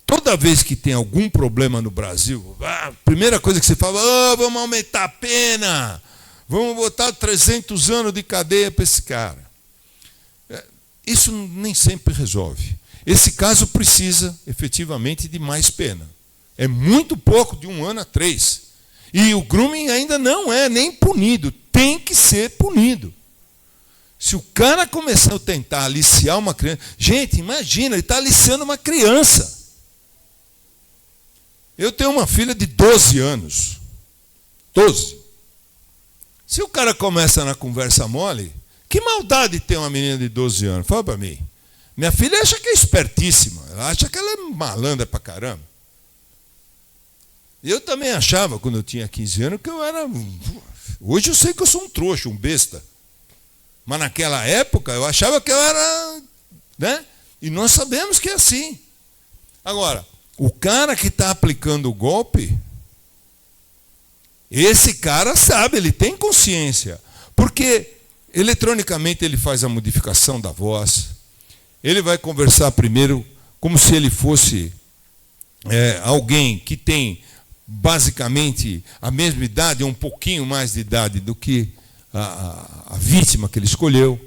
Toda vez que tem algum problema no Brasil, a primeira coisa que se fala, vamos aumentar a pena, vamos botar 300 anos de cadeia para esse cara. Isso nem sempre resolve. Esse caso precisa, efetivamente, de mais pena. É muito pouco, de 1 ano a 3. E o grooming ainda não é nem punido, tem que ser punido. Se o cara começar a tentar aliciar uma criança... Gente, imagina, ele está aliciando uma criança. Eu tenho uma filha de 12 anos. 12. Se o cara começa na conversa mole, que maldade tem uma menina de 12 anos? Fala para mim. Minha filha acha que é espertíssima. Ela acha que ela é malandra pra caramba. Eu também achava, quando eu tinha 15 anos, que eu era... Hoje eu sei que eu sou um trouxa, um besta. Mas naquela época eu achava que eu era... Né? E nós sabemos que é assim. Agora, o cara que está aplicando o golpe, esse cara sabe, ele tem consciência. Porque eletronicamente ele faz a modificação da voz. Ele vai conversar primeiro como se ele fosse alguém que tem basicamente a mesma idade, ou um pouquinho mais de idade do que a vítima que ele escolheu.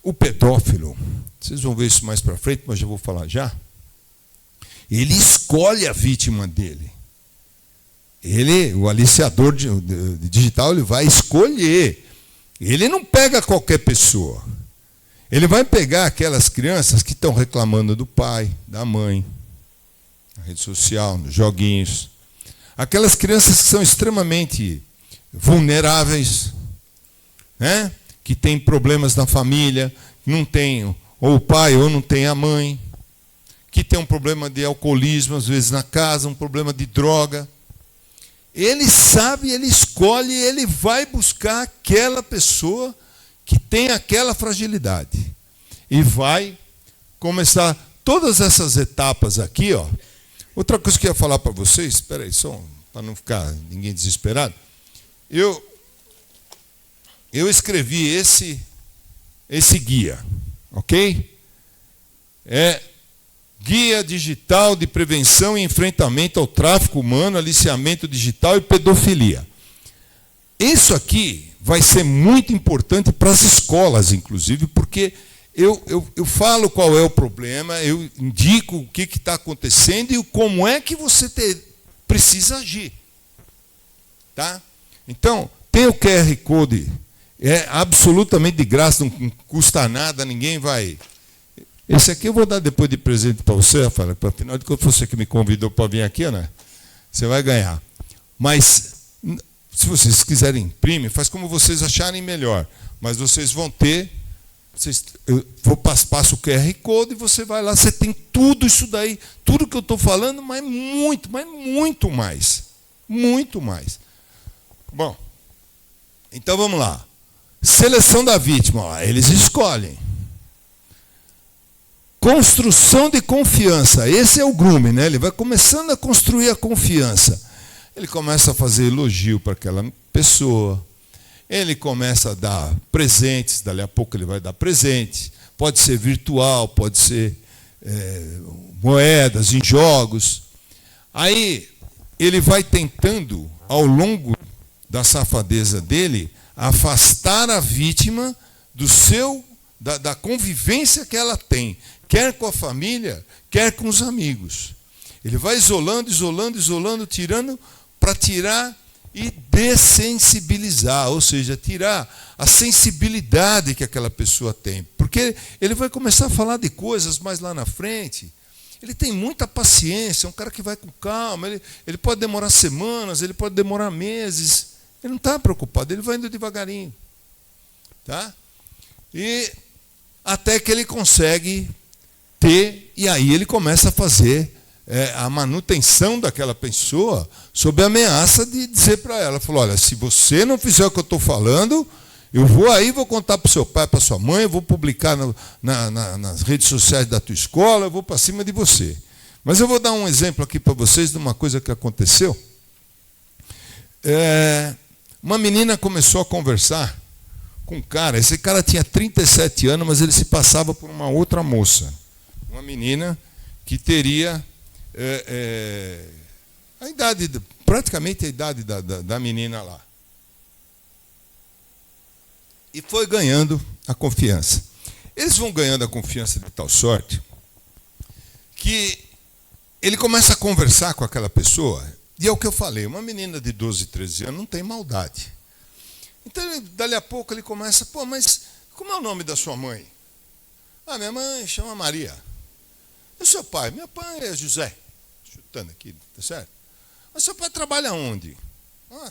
O pedófilo, vocês vão ver isso mais para frente, mas já vou falar já. Ele escolhe a vítima dele. Ele, o aliciador digital, ele vai escolher. Ele não pega qualquer pessoa. Ele vai pegar aquelas crianças que estão reclamando do pai, da mãe, na rede social, nos joguinhos. Aquelas crianças que são extremamente vulneráveis, né? Que têm problemas na família, não tem ou o pai ou não tem a mãe, que tem um problema de alcoolismo, às vezes na casa, um problema de droga. Ele sabe, ele escolhe, ele vai buscar aquela pessoa que tem aquela fragilidade. E vai começar todas essas etapas aqui, ó. Outra coisa que eu ia falar para vocês, espera aí, só para não ficar ninguém desesperado. Eu escrevi esse guia, ok? É Guia Digital de Prevenção e Enfrentamento ao Tráfico Humano, Aliciamento Digital e Pedofilia. Isso aqui vai ser muito importante para as escolas, inclusive, porque eu falo qual é o problema, eu indico o que está acontecendo e como é que você precisa agir. Tá? Então, tem o QR Code, é absolutamente de graça, não custa nada, ninguém vai... Esse aqui eu vou dar depois de presente para você, Rafael, para afinal de contas, você que me convidou para vir aqui, né? Você vai ganhar. Mas, se vocês quiserem imprimir, faz como vocês acharem melhor. Mas vocês vão ter, eu passo o QR Code e você vai lá, você tem tudo isso daí, tudo que eu estou falando, mas muito mais. Muito mais. Bom, então vamos lá. Seleção da vítima, ó, eles escolhem. Construção de confiança. Esse é o grooming, né? Ele vai começando a construir a confiança. Ele começa a fazer elogio para aquela pessoa. Ele começa a dar presentes. Dali a pouco ele vai dar presente. Pode ser virtual, pode ser moedas em jogos. Aí ele vai tentando, ao longo da safadeza dele, afastar a vítima da convivência que ela tem, quer com a família, quer com os amigos. Ele vai isolando, tirando, para tirar e dessensibilizar, ou seja, tirar a sensibilidade que aquela pessoa tem. Porque ele vai começar a falar de coisas mais lá na frente. Ele tem muita paciência, é um cara que vai com calma, ele pode demorar semanas, ele pode demorar meses. Ele não está preocupado, ele vai indo devagarinho. Tá? E até que ele consegue ter, e aí ele começa a fazer a manutenção daquela pessoa sob a ameaça de dizer para ela, falou, olha, se você não fizer o que eu estou falando, Eu vou aí, vou contar para o seu pai, para sua mãe, eu vou publicar nas redes sociais da tua escola, eu vou para cima de você. Mas eu vou dar um exemplo aqui para vocês de uma coisa que aconteceu. Uma menina começou a conversar com um cara. Esse cara tinha 37 anos, mas ele se passava por uma outra moça. Uma menina que teria a idade, praticamente a idade da menina lá. E foi ganhando a confiança. Eles vão ganhando a confiança de tal sorte que ele começa a conversar com aquela pessoa, e é o que eu falei, uma menina de 12, 13 anos não tem maldade. Então, dali a pouco ele começa, mas como é o nome da sua mãe? Minha mãe chama Maria. E o seu pai? Meu pai é José. Chutando aqui, tá certo? Mas seu pai trabalha onde?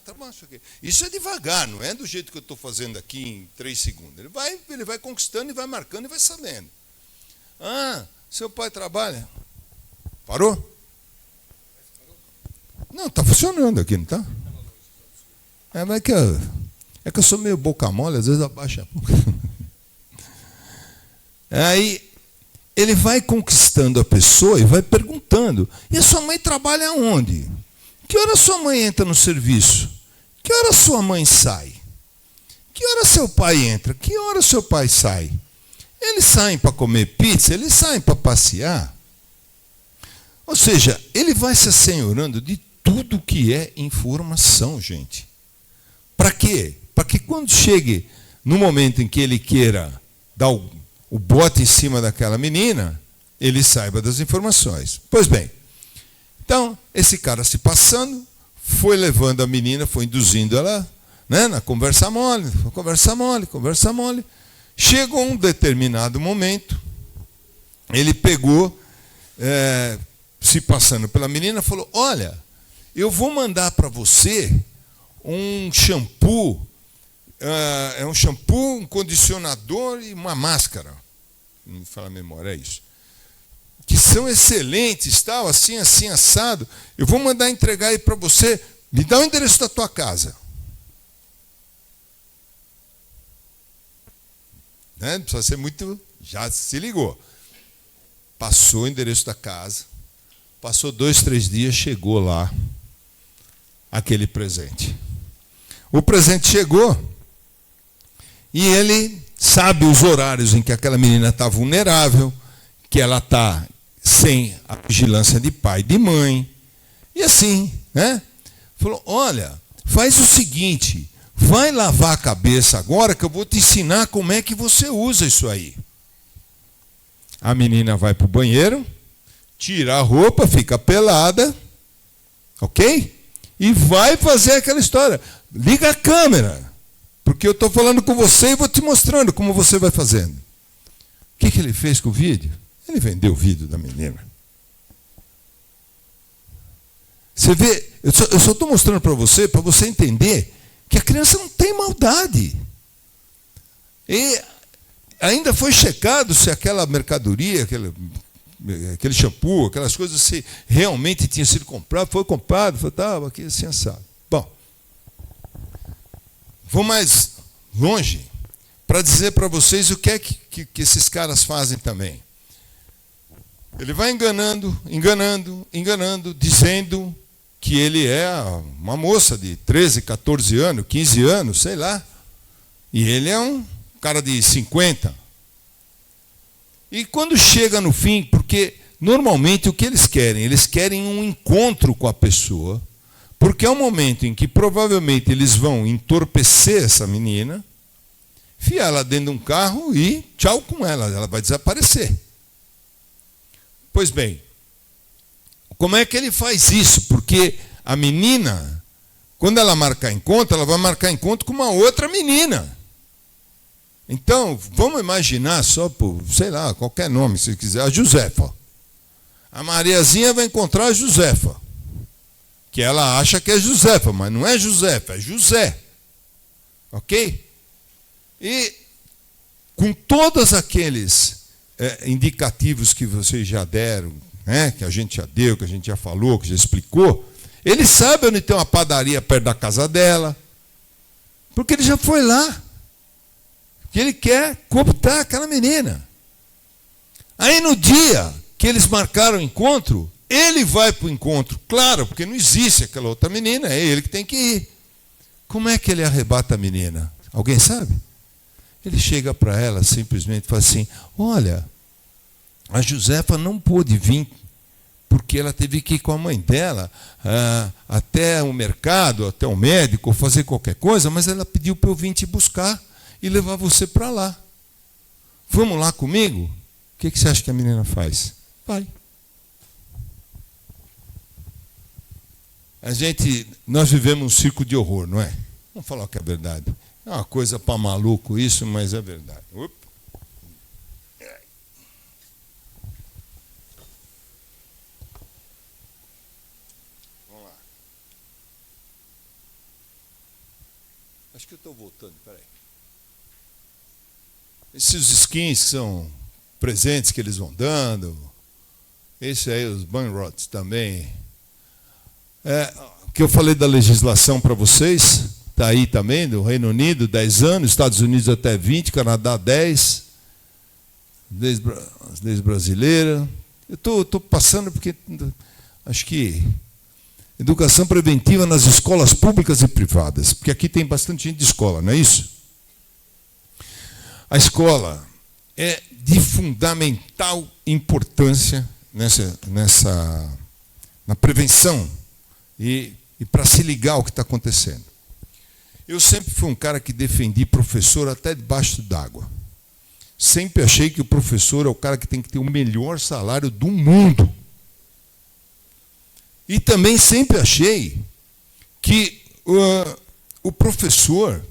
Tá bom, isso aqui. Isso é devagar, não é do jeito que eu estou fazendo aqui em 3 segundos. Ele vai conquistando e vai marcando e vai sabendo. Seu pai trabalha? Parou? Não, está funcionando aqui, não está? É que eu sou meio boca mole, às vezes abaixa a boca. Aí ele vai conquistando a pessoa e vai perguntando: e a sua mãe trabalha onde? Que hora sua mãe entra no serviço? Que hora sua mãe sai? Que hora seu pai entra? Que hora seu pai sai? Eles saem para comer pizza? Eles saem para passear? Ou seja, ele vai se assenhorando de tudo que é informação, gente. Para quê? Para que quando chegue no momento em que ele queira dar o bote em cima daquela menina, ele saiba das informações. Pois bem, então, esse cara se passando, foi levando a menina, foi induzindo ela, na conversa mole, conversa mole. Chegou um determinado momento, ele pegou, se passando pela menina, falou: olha, eu vou mandar para você um shampoo, um shampoo, um condicionador e uma máscara. Não me fala a memória, é isso. Que são excelentes, tal, assim, assado. Eu vou mandar entregar aí para você. Me dá o endereço da tua casa. Não precisa ser muito... Já se ligou. Passou o endereço da casa. Passou 2, 3 dias, chegou lá aquele presente. O presente chegou e ele sabe os horários em que aquela menina está vulnerável, que ela está sem a vigilância de pai e de mãe. E assim, falou: olha, faz o seguinte, vai lavar a cabeça agora que eu vou te ensinar como é que você usa isso aí. A menina vai para o banheiro, tira a roupa, fica pelada, ok? E vai fazer aquela história. Liga a câmera, porque eu estou falando com você e vou te mostrando como você vai fazendo. O que ele fez com o vídeo? Ele vendeu o vídeo da menina. Você vê, eu só estou mostrando para você entender que a criança não tem maldade. E ainda foi checado se aquela mercadoria, aquele shampoo, aquelas coisas, se realmente tinha sido comprado. Foi comprado, estava aqui assim assado. Bom, vou mais longe para dizer para vocês o que é que esses caras fazem também. Ele vai enganando, dizendo que ele é uma moça de 13, 14 anos, 15 anos, sei lá. E ele é um cara de 50. E quando chega no fim, porque normalmente o que eles querem um encontro com a pessoa, porque é um momento em que provavelmente eles vão entorpecer essa menina, enfiar ela dentro de um carro e tchau com ela vai desaparecer. Pois bem, como é que ele faz isso? Porque a menina, quando ela marcar encontro, ela vai marcar encontro com uma outra menina. Então, vamos imaginar só por, sei lá, qualquer nome, se quiser, a Josefa. A Mariazinha vai encontrar a Josefa, que ela acha que é Josefa, mas não é Josefa, é José. Ok? E com todos aqueles indicativos que vocês já deram, que a gente já deu, que a gente já falou, que já explicou, ele sabe onde tem uma padaria perto da casa dela, porque ele já foi lá. que ele quer cooptar aquela menina. Aí no dia que eles marcaram o encontro, ele vai para o encontro, claro, porque não existe aquela outra menina, é ele que tem que ir. Como é que ele arrebata a menina? Alguém sabe? Ele chega para ela simplesmente e fala assim: olha, a Josefa não pôde vir, porque ela teve que ir com a mãe dela até o mercado, até o médico, fazer qualquer coisa, mas ela pediu para eu vir te buscar e levar você para lá. Vamos lá comigo? O que você acha que a menina faz? Vai. Nós vivemos um circo de horror, não é? Vamos falar o que é verdade. É uma coisa para maluco isso, mas é verdade. Opa. Vamos lá. Acho que eu estou voltando, peraí. Esses skins são presentes que eles vão dando. Esse aí, os banrods também. Que eu falei da legislação para vocês, está aí também, do Reino Unido, 10 anos, Estados Unidos até 20, Canadá 10, as leis brasileiras. Eu estou passando porque acho que educação preventiva nas escolas públicas e privadas, porque aqui tem bastante gente de escola, não é isso? A escola é de fundamental importância na prevenção e para se ligar ao que está acontecendo. Eu sempre fui um cara que defendi professor até debaixo d'água. Sempre achei que o professor é o cara que tem que ter o melhor salário do mundo. E também sempre achei que o professor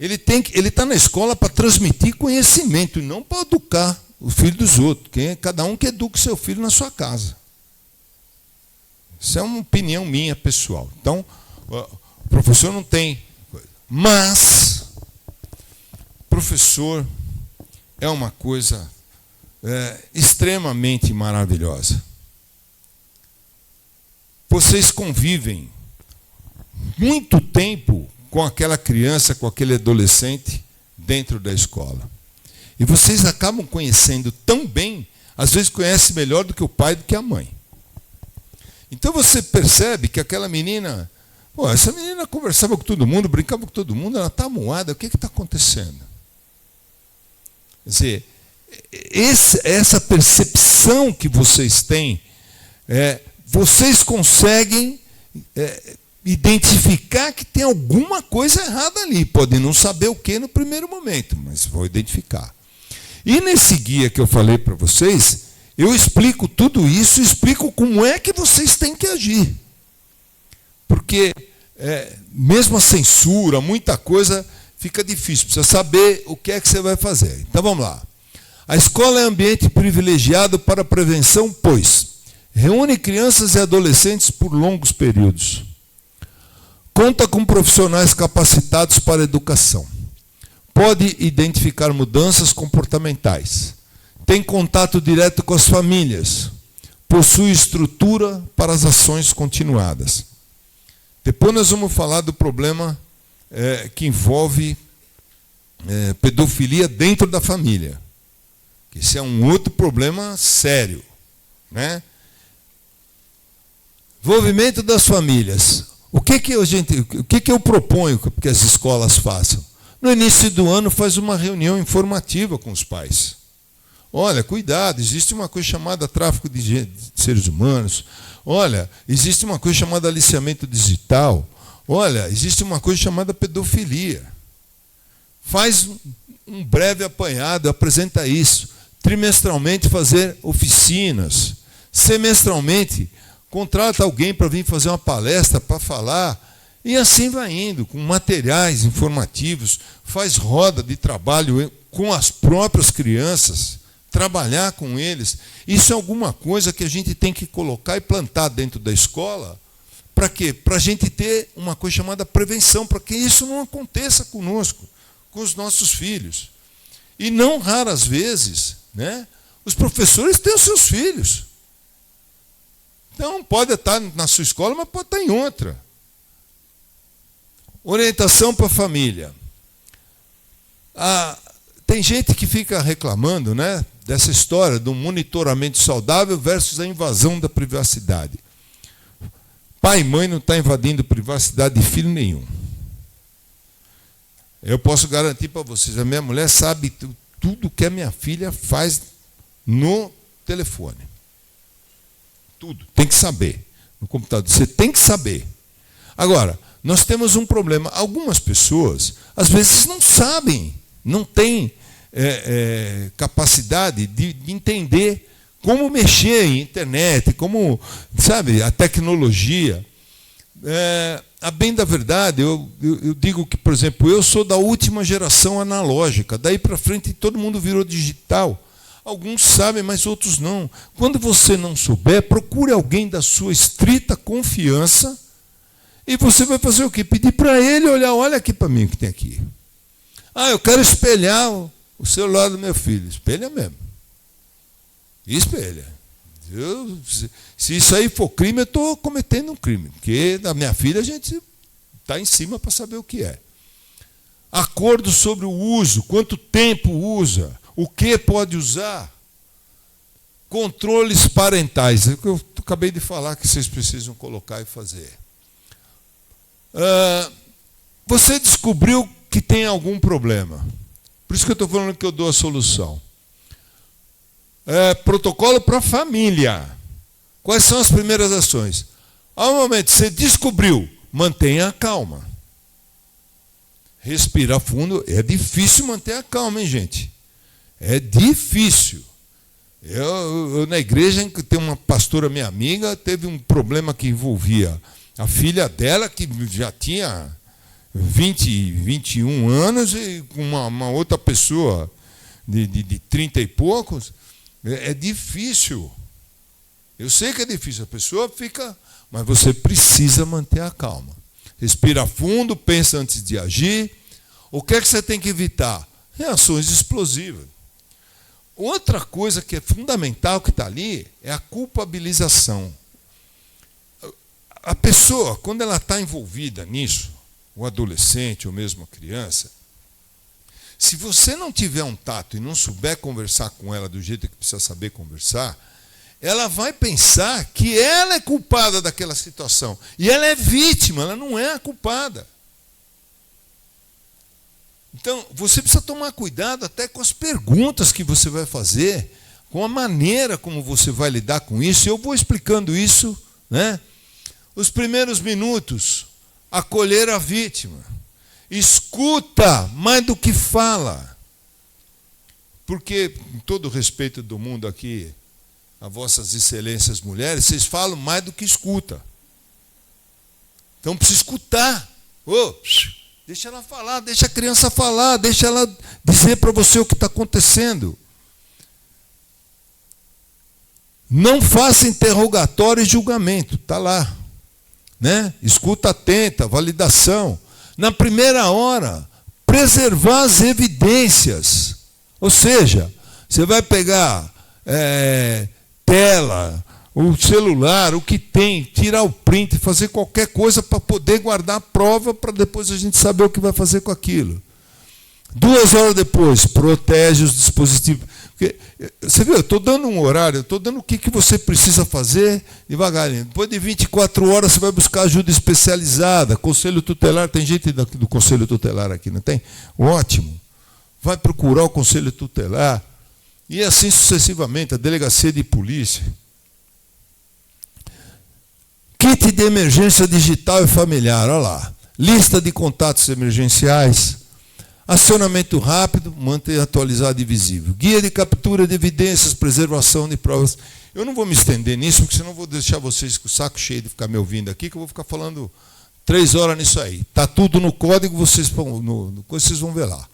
ele está na escola para transmitir conhecimento e não para educar o filho dos outros. Cada um que educa o seu filho na sua casa. Isso é uma opinião minha pessoal. Então, o professor não tem coisa. Mas, professor é uma coisa extremamente maravilhosa. Vocês convivem muito tempo com aquela criança, com aquele adolescente dentro da escola. E vocês acabam conhecendo tão bem, às vezes conhece melhor do que o pai, do que a mãe. Então você percebe que aquela menina, essa menina conversava com todo mundo, brincava com todo mundo, ela está moada, o que está acontecendo? Quer dizer, essa percepção que vocês têm, vocês conseguem identificar que tem alguma coisa errada ali. Podem não saber o que no primeiro momento, mas vão identificar. E nesse guia que eu falei para vocês, eu explico tudo isso, explico como é que vocês têm que agir. Porque mesmo a censura, muita coisa fica difícil. Precisa saber o que é que você vai fazer. Então vamos lá. A escola é ambiente privilegiado para a prevenção, pois reúne crianças e adolescentes por longos períodos. Conta com profissionais capacitados para a educação. Pode identificar mudanças comportamentais. Tem contato direto com as famílias. Possui estrutura para as ações continuadas. Depois nós vamos falar do problema que envolve pedofilia dentro da família. Esse é um outro problema sério, né? Envolvimento das famílias. O que eu proponho que as escolas façam? No início do ano faz uma reunião informativa com os pais. Olha, cuidado, existe uma coisa chamada tráfico de seres humanos. Olha, existe uma coisa chamada aliciamento digital. Olha, existe uma coisa chamada pedofilia. Faz um breve apanhado, apresenta isso. Trimestralmente fazer oficinas. Semestralmente contrata alguém para vir fazer uma palestra, para falar. E assim vai indo, com materiais informativos. Faz roda de trabalho com as próprias crianças. Trabalhar com eles. Isso é alguma coisa que a gente tem que colocar e plantar dentro da escola. Para quê? Para a gente ter uma coisa chamada prevenção, para que isso não aconteça conosco, com os nossos filhos. E não raras vezes, né, os professores têm os seus filhos. Então pode estar na sua escola, mas pode estar em outra. Orientação para a família. Tem gente que fica reclamando, né, dessa história do monitoramento saudável versus a invasão da privacidade. Pai e mãe não estão invadindo privacidade de filho nenhum. Eu posso garantir para vocês, a minha mulher sabe tudo que a minha filha faz no telefone. Tudo. Tem que saber. No computador. Você tem que saber. Agora, nós temos um problema. Algumas pessoas, às vezes, não sabem, não têm capacidade de entender como mexer em internet, como, sabe, a tecnologia. A bem da verdade, eu digo que, por exemplo, eu sou da última geração analógica. Daí para frente todo mundo virou digital. Alguns sabem, mas outros não. Quando você não souber, procure alguém da sua estrita confiança e você vai fazer o quê? Pedir para ele olhar, olha aqui para mim o que tem aqui. Eu quero espelhar o celular do meu filho. Espelha mesmo. Espelha. Se isso aí for crime, eu estou cometendo um crime. Porque da minha filha a gente está em cima para saber o que é. Acordo sobre o uso, quanto tempo usa, o que pode usar. Controles parentais, é o que eu acabei de falar que vocês precisam colocar e fazer. Você descobriu que tem algum problema. Por isso que eu estou falando que eu dou a solução. Protocolo para a família. Quais são as primeiras ações? Ao momento que você descobriu, mantenha a calma. Respira fundo. É difícil manter a calma, hein, gente? É difícil. Eu na igreja, tem uma pastora minha amiga, teve um problema que envolvia a filha dela, que já tinha 21 anos, e com uma outra pessoa de 30 e poucos. É difícil. Eu sei que é difícil. A pessoa fica... Mas você precisa manter a calma. Respira fundo, pensa antes de agir. O que é que você tem que evitar? Reações explosivas. Outra coisa que é fundamental que está ali é a culpabilização. A pessoa, quando ela está envolvida nisso, o adolescente ou mesmo a criança, se você não tiver um tato e não souber conversar com ela do jeito que precisa saber conversar, ela vai pensar que ela é culpada daquela situação. E ela é vítima, ela não é a culpada. Então, você precisa tomar cuidado até com as perguntas que você vai fazer, com a maneira como você vai lidar com isso. Eu vou explicando isso, né? Os primeiros minutos, acolher a vítima. Escuta mais do que fala. Porque, com todo o respeito do mundo aqui, a vossas excelências mulheres, vocês falam mais do que escuta. Então precisa escutar. Deixa ela falar, deixa a criança falar, deixa ela dizer para você o que está acontecendo. Não faça interrogatório e julgamento, está lá. Né? Escuta atenta, validação. Na primeira hora, preservar as evidências. Ou seja, você vai pegar tela, o celular, o que tem, tirar o print, fazer qualquer coisa para poder guardar a prova, para depois a gente saber o que vai fazer com aquilo. 2 horas depois, protege os dispositivos. Porque, você viu, eu estou dando um horário, eu estou dando o que você precisa fazer devagarinho. Depois de 24 horas, você vai buscar ajuda especializada. Conselho tutelar, tem gente do Conselho Tutelar aqui, não tem? Ótimo. Vai procurar o Conselho Tutelar. E assim sucessivamente, a Delegacia de Polícia. Kit de emergência digital e familiar, olha lá. Lista de contatos emergenciais. Acionamento rápido, manter atualizado e visível. Guia de captura de evidências, preservação de provas. Eu não vou me estender nisso, porque senão eu vou deixar vocês com o saco cheio de ficar me ouvindo aqui, que eu vou ficar falando 3 horas nisso aí. Está tudo no código, vocês vão ver lá.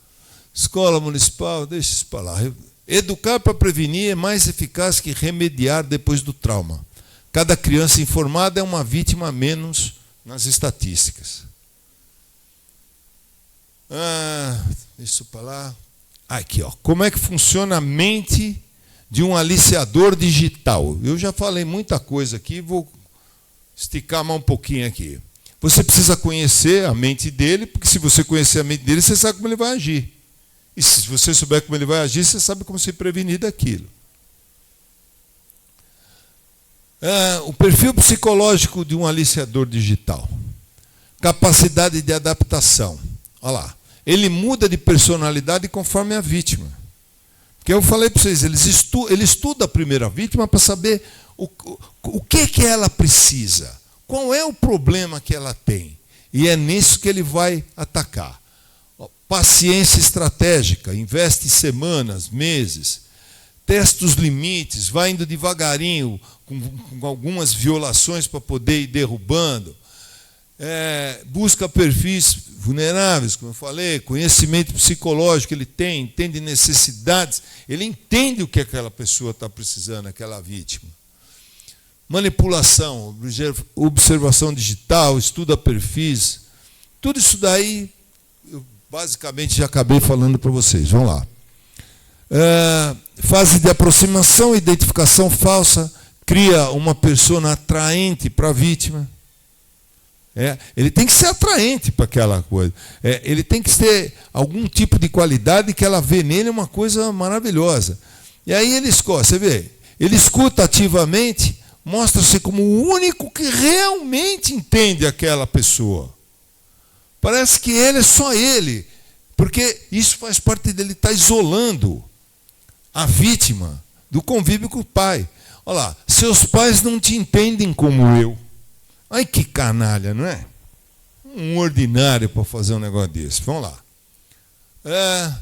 Escola municipal, deixa isso para lá. Educar para prevenir é mais eficaz que remediar depois do trauma. Cada criança informada é uma vítima a menos nas estatísticas. Isso para lá. Aqui, ó. Como é que funciona a mente de um aliciador digital? Eu já falei muita coisa aqui, vou esticar mais um pouquinho aqui. Você precisa conhecer a mente dele, porque se você conhecer a mente dele, você sabe como ele vai agir. E se você souber como ele vai agir, você sabe como se prevenir daquilo. O perfil psicológico de um aliciador digital. Capacidade de adaptação. Olha lá. Ele muda de personalidade conforme a vítima. Porque eu falei para vocês, ele estuda a primeira vítima para saber o que ela precisa. Qual é o problema que ela tem. E é nisso que ele vai atacar. Paciência estratégica. Investe semanas, meses. Testa os limites. Vai indo devagarinho, com algumas violações para poder ir derrubando. Busca perfis vulneráveis, como eu falei, conhecimento psicológico ele tem, entende necessidades, ele entende o que aquela pessoa está precisando, aquela vítima. Manipulação, observação digital, estuda perfis, tudo isso daí, eu basicamente já acabei falando para vocês. Vamos lá. Fase de aproximação, identificação falsa, cria uma persona atraente para a vítima. Ele tem que ser atraente para aquela coisa. Ele tem que ter algum tipo de qualidade que ela vê nele uma coisa maravilhosa. E aí ele escolhe, você vê, ele escuta ativamente, mostra-se como o único que realmente entende aquela pessoa. Parece que ele é só ele, porque isso faz parte dele estar isolando a vítima do convívio com o pai. Olha lá, seus pais não te entendem como eu. Ai, que canalha, não é? Um ordinário para fazer um negócio desse. Vamos lá.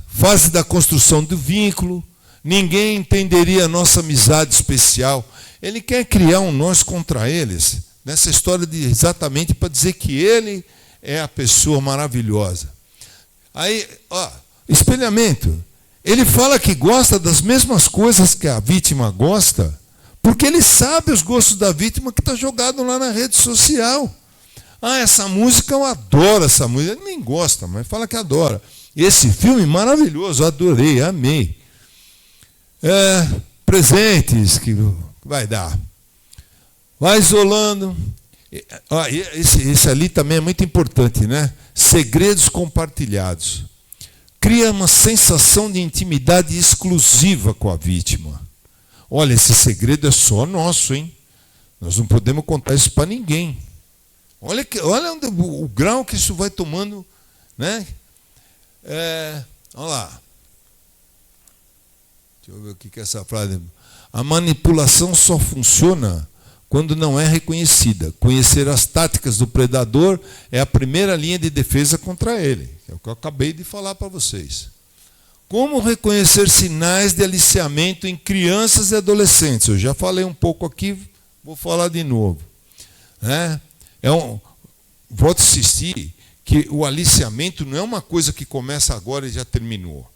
Fase da construção do vínculo. Ninguém entenderia a nossa amizade especial. Ele quer criar um nós contra eles. Nessa história exatamente para dizer que ele é a pessoa maravilhosa. Aí, espelhamento. Ele fala que gosta das mesmas coisas que a vítima gosta, porque ele sabe os gostos da vítima que está jogado lá na rede social. Essa música, eu adoro essa música. Ele nem gosta, mas fala que adora. Esse filme maravilhoso, adorei, amei. Presentes que vai dar. Vai isolando. Esse ali também é muito importante, né? Segredos compartilhados. Cria uma sensação de intimidade exclusiva com a vítima. Olha, esse segredo é só nosso, hein? Nós não podemos contar isso para ninguém. Olha o grau que isso vai tomando, né? Olha lá. Deixa eu ver o que é essa frase. A manipulação só funciona quando não é reconhecida. Conhecer as táticas do predador é a primeira linha de defesa contra ele. É o que eu acabei de falar para vocês. Como reconhecer sinais de aliciamento em crianças e adolescentes? Eu já falei um pouco aqui, vou falar de novo. Vou insistir que o aliciamento não é uma coisa que começa agora e já terminou.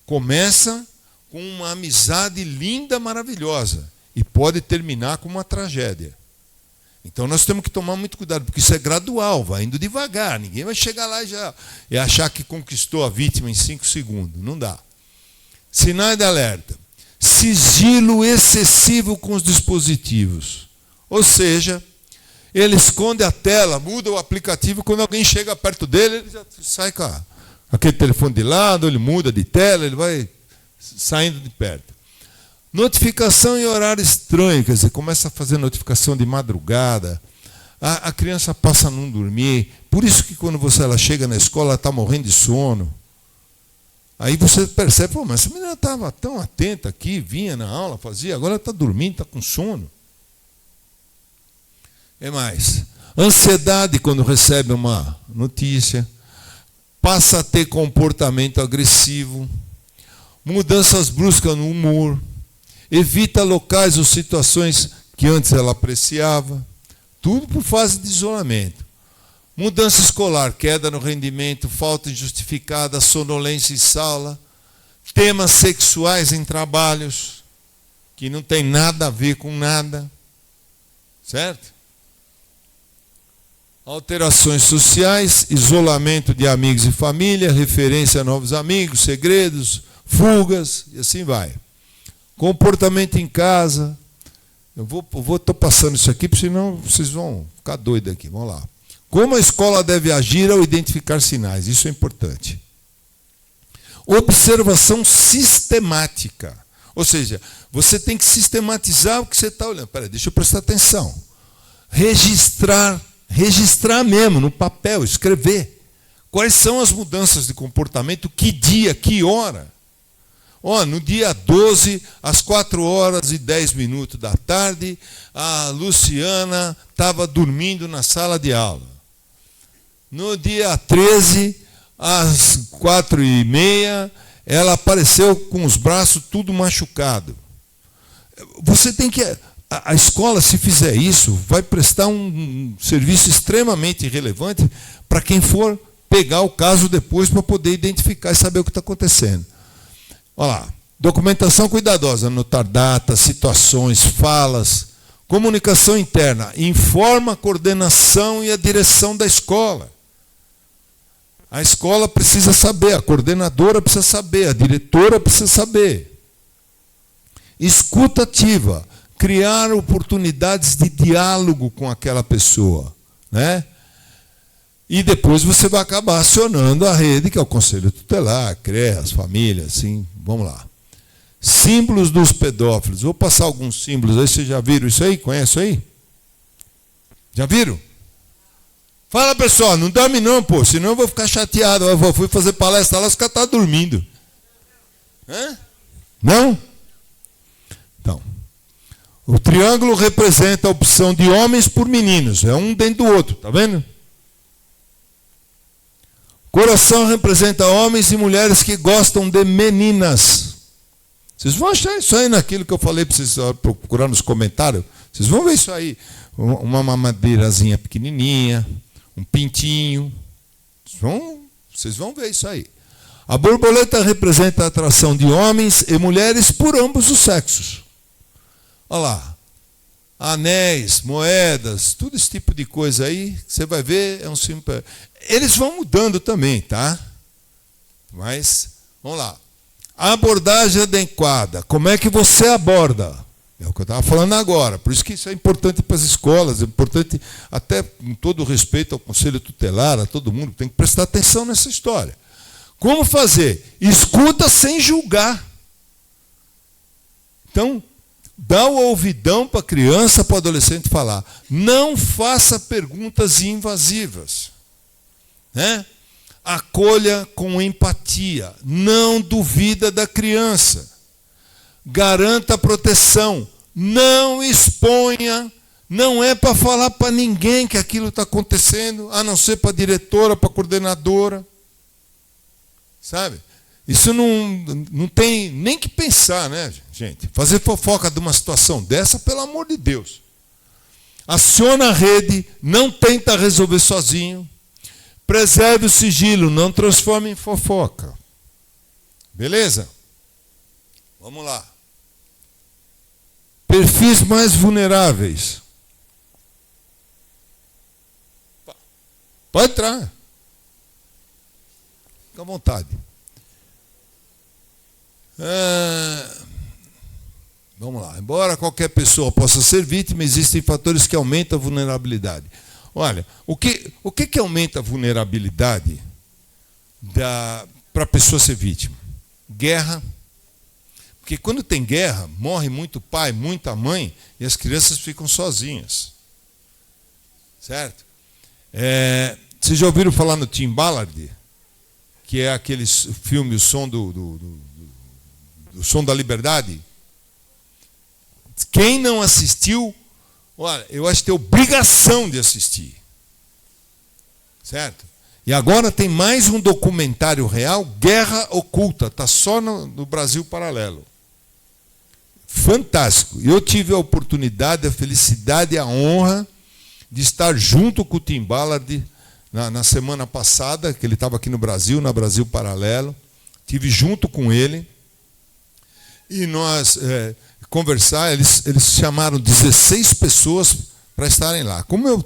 Começa com uma amizade linda, maravilhosa, e pode terminar com uma tragédia. Então nós temos que tomar muito cuidado, porque isso é gradual, vai indo devagar. Ninguém vai chegar lá e achar que conquistou a vítima em 5 segundos. Não dá. Sinais de alerta. Sigilo excessivo com os dispositivos. Ou seja, ele esconde a tela, muda o aplicativo, quando alguém chega perto dele, ele já sai com aquele telefone de lado, ele muda de tela, ele vai saindo de perto. Notificação em horário estranho, quer dizer, começa a fazer notificação de madrugada, a criança passa a não dormir, por isso que quando ela chega na escola, ela está morrendo de sono. Aí você percebe, mas essa menina estava tão atenta aqui, vinha na aula, fazia, agora ela está dormindo, está com sono. É mais, ansiedade quando recebe uma notícia, passa a ter comportamento agressivo, mudanças bruscas no humor, evita locais ou situações que antes ela apreciava, tudo por fase de isolamento. Mudança escolar, queda no rendimento, falta injustificada, sonolência em sala, temas sexuais em trabalhos, que não tem nada a ver com nada, certo? Alterações sociais, isolamento de amigos e família, referência a novos amigos, segredos, fugas, e assim vai. Comportamento em casa. Estou passando isso aqui, porque senão vocês vão ficar doidos aqui. Vamos lá. Como a escola deve agir ao identificar sinais? Isso é importante. Observação sistemática. Ou seja, você tem que sistematizar o que você está olhando. Peraí, deixa eu prestar atenção. Registrar mesmo no papel, escrever. Quais são as mudanças de comportamento, que dia, que hora. No dia 12, às 4h10 da tarde, a Luciana estava dormindo na sala de aula. No dia 13, às 4h30, ela apareceu com os braços tudo machucado. Você tem que... A escola, se fizer isso, vai prestar um serviço extremamente relevante para quem for pegar o caso depois para poder identificar e saber o que está acontecendo. Olha lá, documentação cuidadosa, anotar datas, situações, falas, comunicação interna, informa a coordenação e a direção da escola. A escola precisa saber, a coordenadora precisa saber, a diretora precisa saber. Escuta ativa, criar oportunidades de diálogo com aquela pessoa, né? E depois você vai acabar acionando a rede, que é o Conselho Tutelar, CREA, as famílias, assim, vamos lá. Símbolos dos pedófilos. Vou passar alguns símbolos aí, vocês já viram isso aí? Conhece isso aí? Já viram? Fala, pessoal, não dorme não, pô, senão eu vou ficar chateado. Eu fui fazer palestra lá, os caras estão dormindo. Não? Então, o triângulo representa a opção de homens por meninos, é um dentro do outro, tá vendo? Coração representa homens e mulheres que gostam de meninas. Vocês vão achar isso aí naquilo que eu falei para vocês procurar nos comentários. Vocês vão ver isso aí. Uma mamadeirazinha pequenininha, um pintinho. Vocês vão ver isso aí. A borboleta representa a atração de homens e mulheres por ambos os sexos. Olha lá. Anéis, moedas, tudo esse tipo de coisa aí, você vai ver, é um símbolo. Eles vão mudando também, tá? Mas, vamos lá. A abordagem adequada. Como é que você aborda? É o que eu estava falando agora. Por isso que isso é importante para as escolas, é importante, até com todo o respeito ao Conselho Tutelar, a todo mundo, tem que prestar atenção nessa história. Como fazer? Escuta sem julgar. Então, dá o ouvidão para a criança, para o adolescente falar. Não faça perguntas invasivas. Né? Acolha com empatia. Não duvida da criança. Garanta a proteção. Não exponha. Não é para falar para ninguém que aquilo está acontecendo, a não ser para a diretora, para a coordenadora. Sabe? Isso não tem nem que pensar, né, gente? Fazer fofoca de uma situação dessa, pelo amor de Deus. Aciona a rede, não tenta resolver sozinho. Preserve o sigilo, não transforme em fofoca. Beleza? Vamos lá. Perfis mais vulneráveis. Pode entrar. Fica à vontade. Vamos lá. Embora qualquer pessoa possa ser vítima, existem fatores que aumentam a vulnerabilidade. Olha, o que aumenta a vulnerabilidade para a pessoa ser vítima? Guerra. Porque quando tem guerra, morre muito pai, muita mãe, e as crianças ficam sozinhas. Certo? Vocês já ouviram falar no Tim Ballard? Que é aquele filme, O Som o Som da Liberdade? Quem não assistiu, olha, eu acho que tem obrigação de assistir. Certo? E agora tem mais um documentário real, Guerra Oculta, está só no Brasil Paralelo. Fantástico. Eu tive a oportunidade, a felicidade e a honra de estar junto com o Tim Ballard na semana passada, que ele estava aqui no Brasil, na Brasil Paralelo. Estive junto com ele. E nós conversar, eles chamaram 16 pessoas para estarem lá. Como eu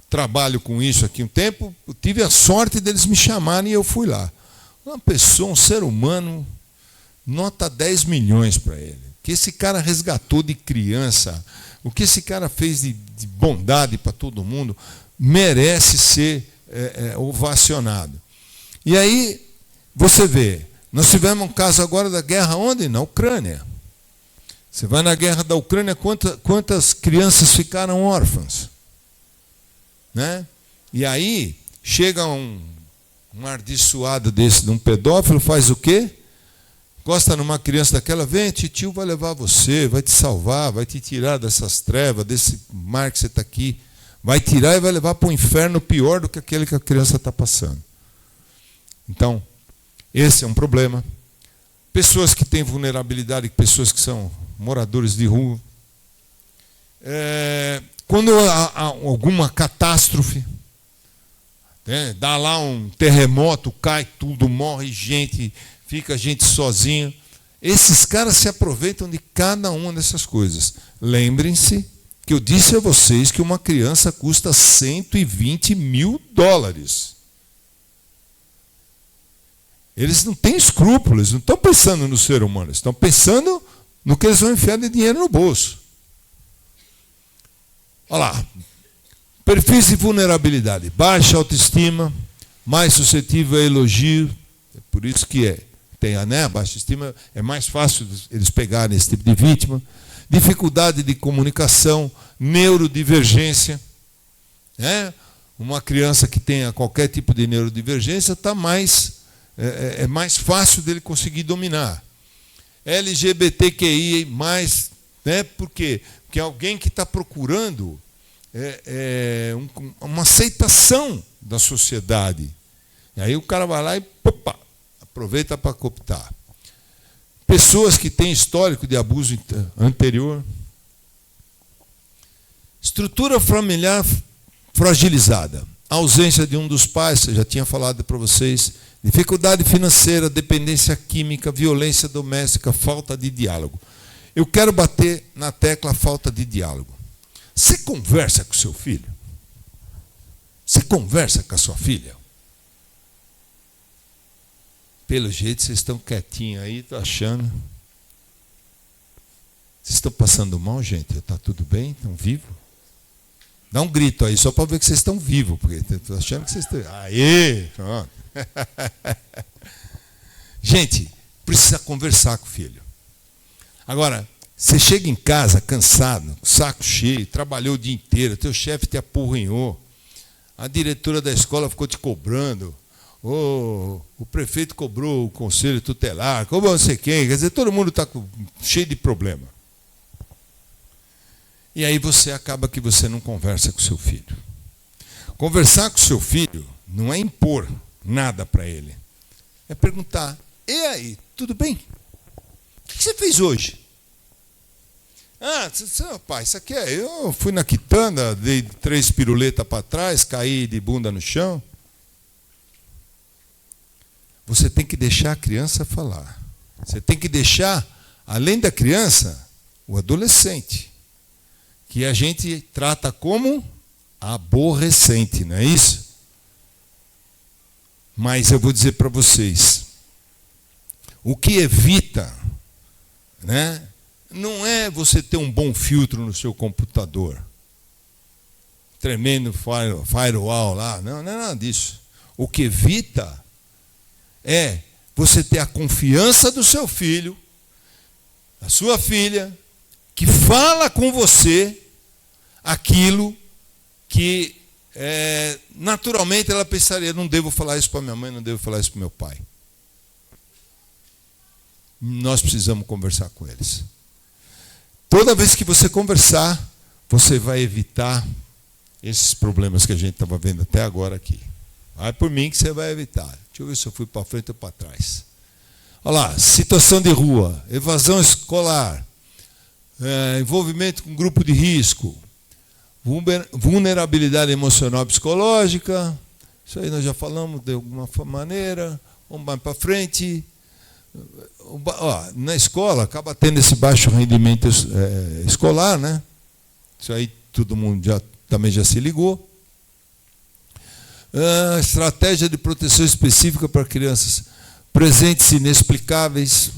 trabalho com isso aqui um tempo, eu tive a sorte deles me chamarem e eu fui lá. Uma pessoa, um ser humano, nota 10 milhões para ele. O que esse cara resgatou de criança, o que esse cara fez de bondade para todo mundo, merece ser ovacionado. E aí, você vê, Nós tivemos um caso agora da guerra onde? Na Ucrânia. Você vai na guerra da Ucrânia, quantas crianças ficaram órfãs? Né? E aí, chega um ardiçoado desse, de um pedófilo, faz o quê? Gosta numa criança daquela, vem, tio vai levar você, vai te salvar, vai te tirar dessas trevas, desse mar que você está aqui. Vai tirar e vai levar para o inferno pior do que aquele que a criança está passando. Então, esse é um problema. Pessoas que têm vulnerabilidade, pessoas que são moradores de rua. Quando há alguma catástrofe, né, dá lá um terremoto, cai tudo, morre gente, fica gente sozinha. Esses caras se aproveitam de cada uma dessas coisas. Lembrem-se que eu disse a vocês que uma criança custa $120 mil. Eles não têm escrúpulos, não estão pensando no ser humano, estão pensando no que eles vão enfiar de dinheiro no bolso. Olha lá, perfis de vulnerabilidade, baixa autoestima, mais suscetível a elogio, é por isso que tem a baixa estima, é mais fácil eles pegarem esse tipo de vítima, dificuldade de comunicação, neurodivergência, uma criança que tenha qualquer tipo de neurodivergência está é mais fácil dele conseguir dominar. LGBTQI+, né? Por quê? Porque alguém que está procurando uma aceitação da sociedade. E aí o cara vai lá e aproveita para cooptar. Pessoas que têm histórico de abuso anterior. Estrutura familiar fragilizada. Ausência de um dos pais, eu já tinha falado para vocês. Dificuldade financeira, dependência química, violência doméstica, falta de diálogo. Eu quero bater na tecla falta de diálogo. Você conversa com seu filho? Você conversa com a sua filha? Pelo jeito, vocês estão quietinhos aí, estou achando. Vocês estão passando mal, gente? Está tudo bem? Estão vivos? Dá um grito aí, só para ver que vocês estão vivos, porque estou achando que vocês estão... Aê! Pronto. Gente, precisa conversar com o filho. Agora, você chega em casa cansado, saco cheio, trabalhou o dia inteiro, teu chefe te apurrinhou, a diretora da escola ficou te cobrando, o prefeito cobrou o conselho tutelar, cobrou não sei quem, quer dizer, todo mundo está cheio de problema. E aí você acaba que você não conversa com seu filho. Conversar com seu filho não é impor nada para ele. É perguntar, e aí, tudo bem? O que você fez hoje? Pai, isso aqui eu fui na quitanda, dei 3 piruletas para trás, caí de bunda no chão. Você tem que deixar a criança falar. Você tem que deixar, além da criança, o adolescente, que a gente trata como aborrecente, não é isso? Mas eu vou dizer para vocês, o que evita, né, não é você ter um bom filtro no seu computador, tremendo firewall lá, não é nada disso. O que evita é você ter a confiança do seu filho, da sua filha, que fala com você aquilo que naturalmente ela pensaria, não devo falar isso para minha mãe, não devo falar isso para meu pai. Nós precisamos conversar com eles. Toda vez que você conversar, você vai evitar esses problemas que a gente estava vendo até agora aqui. Vai por mim que você vai evitar. Deixa eu ver se eu fui para frente ou para trás. Olha lá, situação de rua, evasão escolar, envolvimento com grupo de risco, vulnerabilidade emocional psicológica, isso aí nós já falamos de alguma maneira. Vamos mais para frente. Na escola acaba tendo esse baixo rendimento escolar, né? Isso aí todo mundo também já se ligou. Estratégia de proteção específica para crianças, presentes inexplicáveis.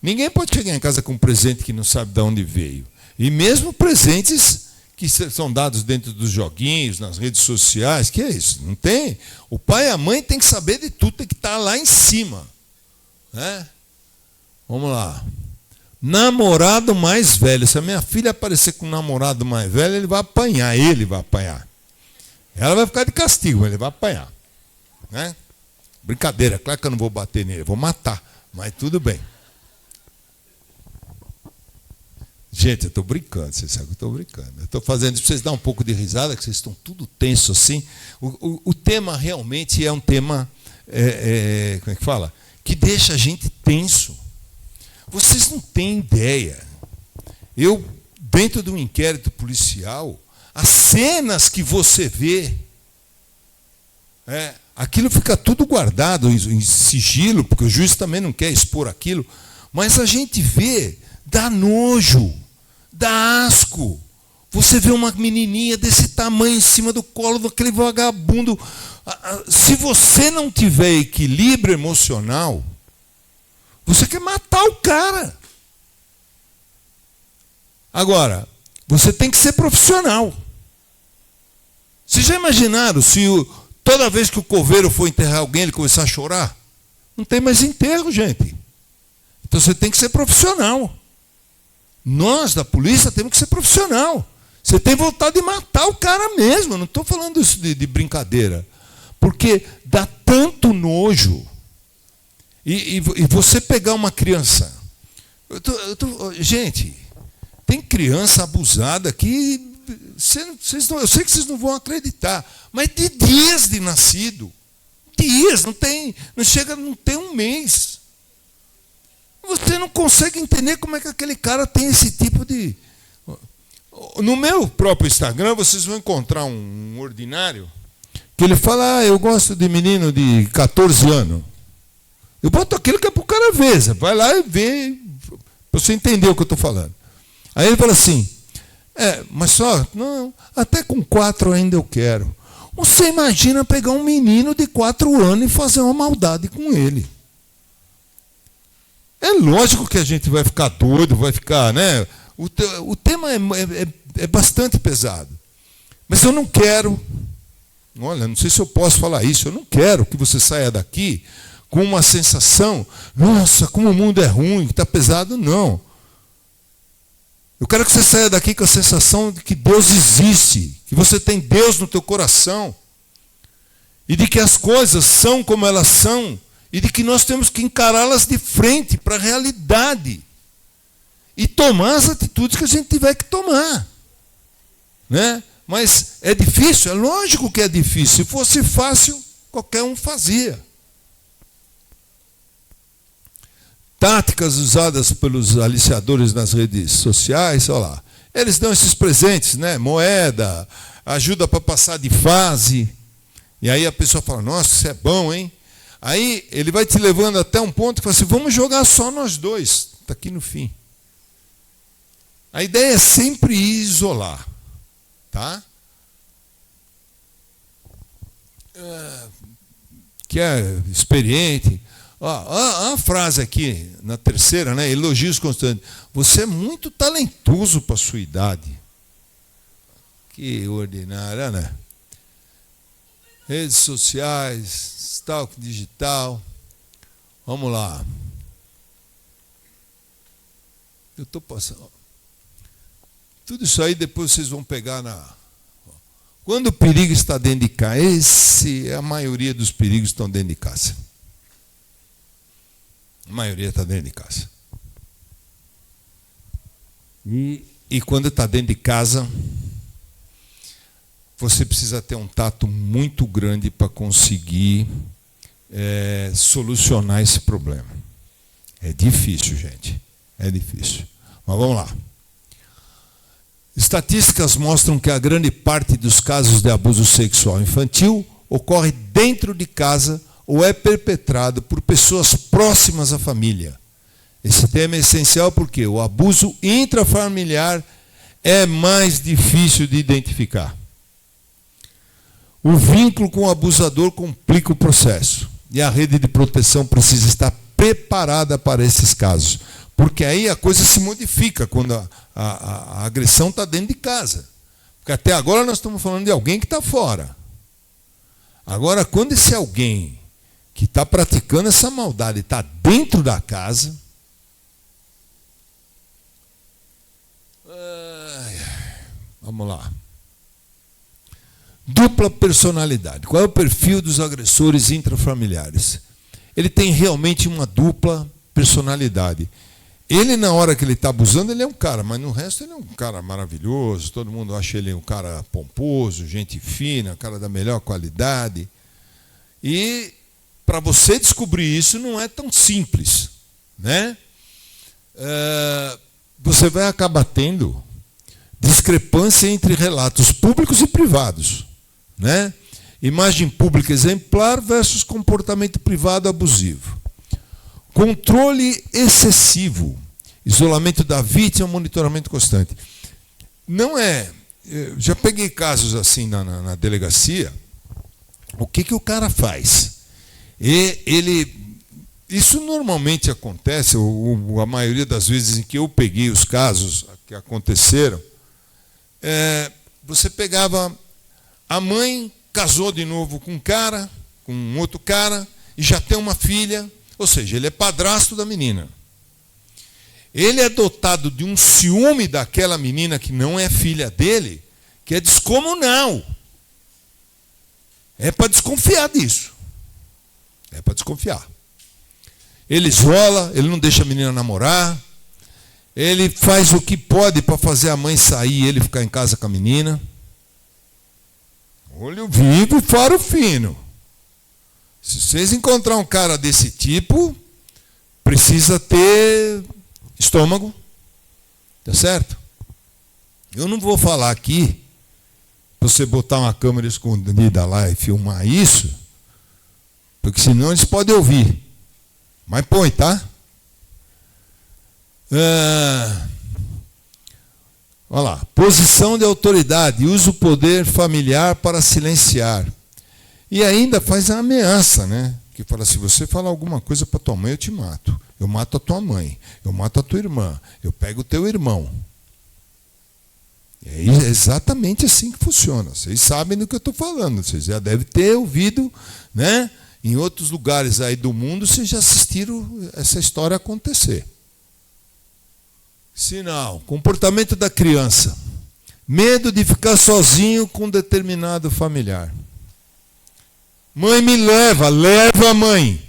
Ninguém pode chegar em casa com um presente que não sabe de onde veio. E mesmo presentes que são dados dentro dos joguinhos, nas redes sociais, que é isso? Não tem. O pai e a mãe têm que saber de tudo, tem que estar lá em cima. né? Vamos lá. Namorado mais velho. Se a minha filha aparecer com um namorado mais velho, ele vai apanhar. Ele vai apanhar. Ela vai ficar de castigo, mas ele vai apanhar. Né? Brincadeira, claro que eu não vou bater nele, vou matar. Mas tudo bem. Gente, eu estou brincando, vocês sabem que eu estou brincando. Eu estou fazendo isso para vocês darem um pouco de risada, que vocês estão tudo tenso assim. O tema realmente é um tema, como é que fala? Que deixa a gente tenso. Vocês não têm ideia. Eu, dentro de um inquérito policial, as cenas que você vê, aquilo fica tudo guardado em sigilo, porque o juiz também não quer expor aquilo, mas a gente vê, dá nojo, dá asco. Você vê uma menininha desse tamanho em cima do colo daquele vagabundo. Se você não tiver equilíbrio emocional, você quer matar o cara. Agora, você tem que ser profissional. Vocês já imaginaram se toda vez que o coveiro for enterrar alguém, ele começar a chorar? Não tem mais enterro, gente. Então você tem que ser profissional. Nós, da polícia, temos que ser profissional. Você tem vontade de matar o cara mesmo. Eu não estou falando isso de brincadeira. Porque dá tanto nojo. E você pegar uma criança. Gente, tem criança abusada que eu sei que vocês não vão acreditar, mas de dias de nascido. Dias, não tem um mês. Você não consegue entender como é que aquele cara tem esse tipo de... No meu próprio Instagram, vocês vão encontrar um ordinário que ele fala, eu gosto de menino de 14 anos. Eu boto aquilo que é para o cara ver. Você vai lá e vê, para você entender o que eu estou falando. Aí ele fala assim, mas só, não, até com 4 ainda eu quero. Você imagina pegar um menino de 4 anos e fazer uma maldade com ele. É lógico que a gente vai ficar doido, vai ficar, né? O tema é bastante pesado. Mas eu não quero, olha, não sei se eu posso falar isso, eu não quero que você saia daqui com uma sensação, nossa, como o mundo é ruim, que está pesado, não. Eu quero que você saia daqui com a sensação de que Deus existe, que você tem Deus no teu coração, e de que as coisas são como elas são, e de que nós temos que encará-las de frente para a realidade, e tomar as atitudes que a gente tiver que tomar. Né? Mas é difícil? É lógico que é difícil. Se fosse fácil, qualquer um fazia. Táticas usadas pelos aliciadores nas redes sociais, olha lá. Eles dão esses presentes, né? Moeda, ajuda para passar de fase. E aí a pessoa fala, nossa, isso é bom, hein? Aí ele vai te levando até um ponto que fala assim, vamos jogar só nós dois. Está aqui no fim. A ideia é sempre isolar. Tá? Que é experiente. A frase aqui, na terceira, né? Elogios constantes. Você é muito talentoso para a sua idade. Que ordinária, né? Redes sociais, stalk digital. Vamos lá. Eu estou passando. Tudo isso aí depois vocês vão pegar na... Quando o perigo está dentro de casa, a maioria dos perigos estão dentro de casa. A maioria está dentro de casa. E quando está dentro de casa, você precisa ter um tato muito grande para conseguir solucionar esse problema. É difícil, gente. É difícil. Mas vamos lá. Estatísticas mostram que a grande parte dos casos de abuso sexual infantil ocorre dentro de casa ou é perpetrado por pessoas próximas à família. Esse tema é essencial porque o abuso intrafamiliar é mais difícil de identificar. O vínculo com o abusador complica o processo e a rede de proteção precisa estar preparada para esses casos, porque aí a coisa se modifica quando a agressão está dentro de casa. Porque até agora nós estamos falando de alguém que está fora. Agora, quando esse alguém que está praticando essa maldade, está dentro da casa. Vamos lá. Dupla personalidade. Qual é o perfil dos agressores intrafamiliares? Ele tem realmente uma dupla personalidade. Ele, na hora que ele está abusando, ele é um cara, mas no resto ele é um cara maravilhoso, todo mundo acha ele um cara pomposo, gente fina, cara da melhor qualidade. E para você descobrir isso não é tão simples, né? Você vai acabar tendo discrepância entre relatos públicos e privados, né? Imagem pública exemplar versus comportamento privado abusivo. Controle excessivo, isolamento da vítima, monitoramento constante. Não é... Já peguei casos assim na delegacia. O que o cara faz? Isso normalmente acontece, a maioria das vezes em que eu peguei os casos que aconteceram, você pegava a mãe, casou de novo com um cara, com um outro cara, e já tem uma filha, ou seja, ele é padrasto da menina. Ele é dotado de um ciúme daquela menina que não é filha dele, que é descomunal. É para desconfiar disso. É para desconfiar. Ele isola, ele não deixa a menina namorar, ele faz o que pode para fazer a mãe sair e ele ficar em casa com a menina. Olho vivo, faro fino. Se vocês encontrar um cara desse tipo, precisa ter estômago, tá certo? Eu não vou falar aqui, para você botar uma câmera escondida lá e filmar isso, porque senão eles podem ouvir. Mas põe, tá? Olha lá. Posição de autoridade. Usa o poder familiar para silenciar. E ainda faz a ameaça, né? Que fala, se você falar alguma coisa para tua mãe, eu te mato. Eu mato a tua mãe. Eu mato a tua irmã. Eu pego o teu irmão. É exatamente assim que funciona. Vocês sabem do que eu estou falando. Vocês já devem ter ouvido, né? Em outros lugares aí do mundo, vocês já assistiram essa história acontecer. Sinal, comportamento da criança. Medo de ficar sozinho com um determinado familiar. Mãe, me leva, leva a mãe.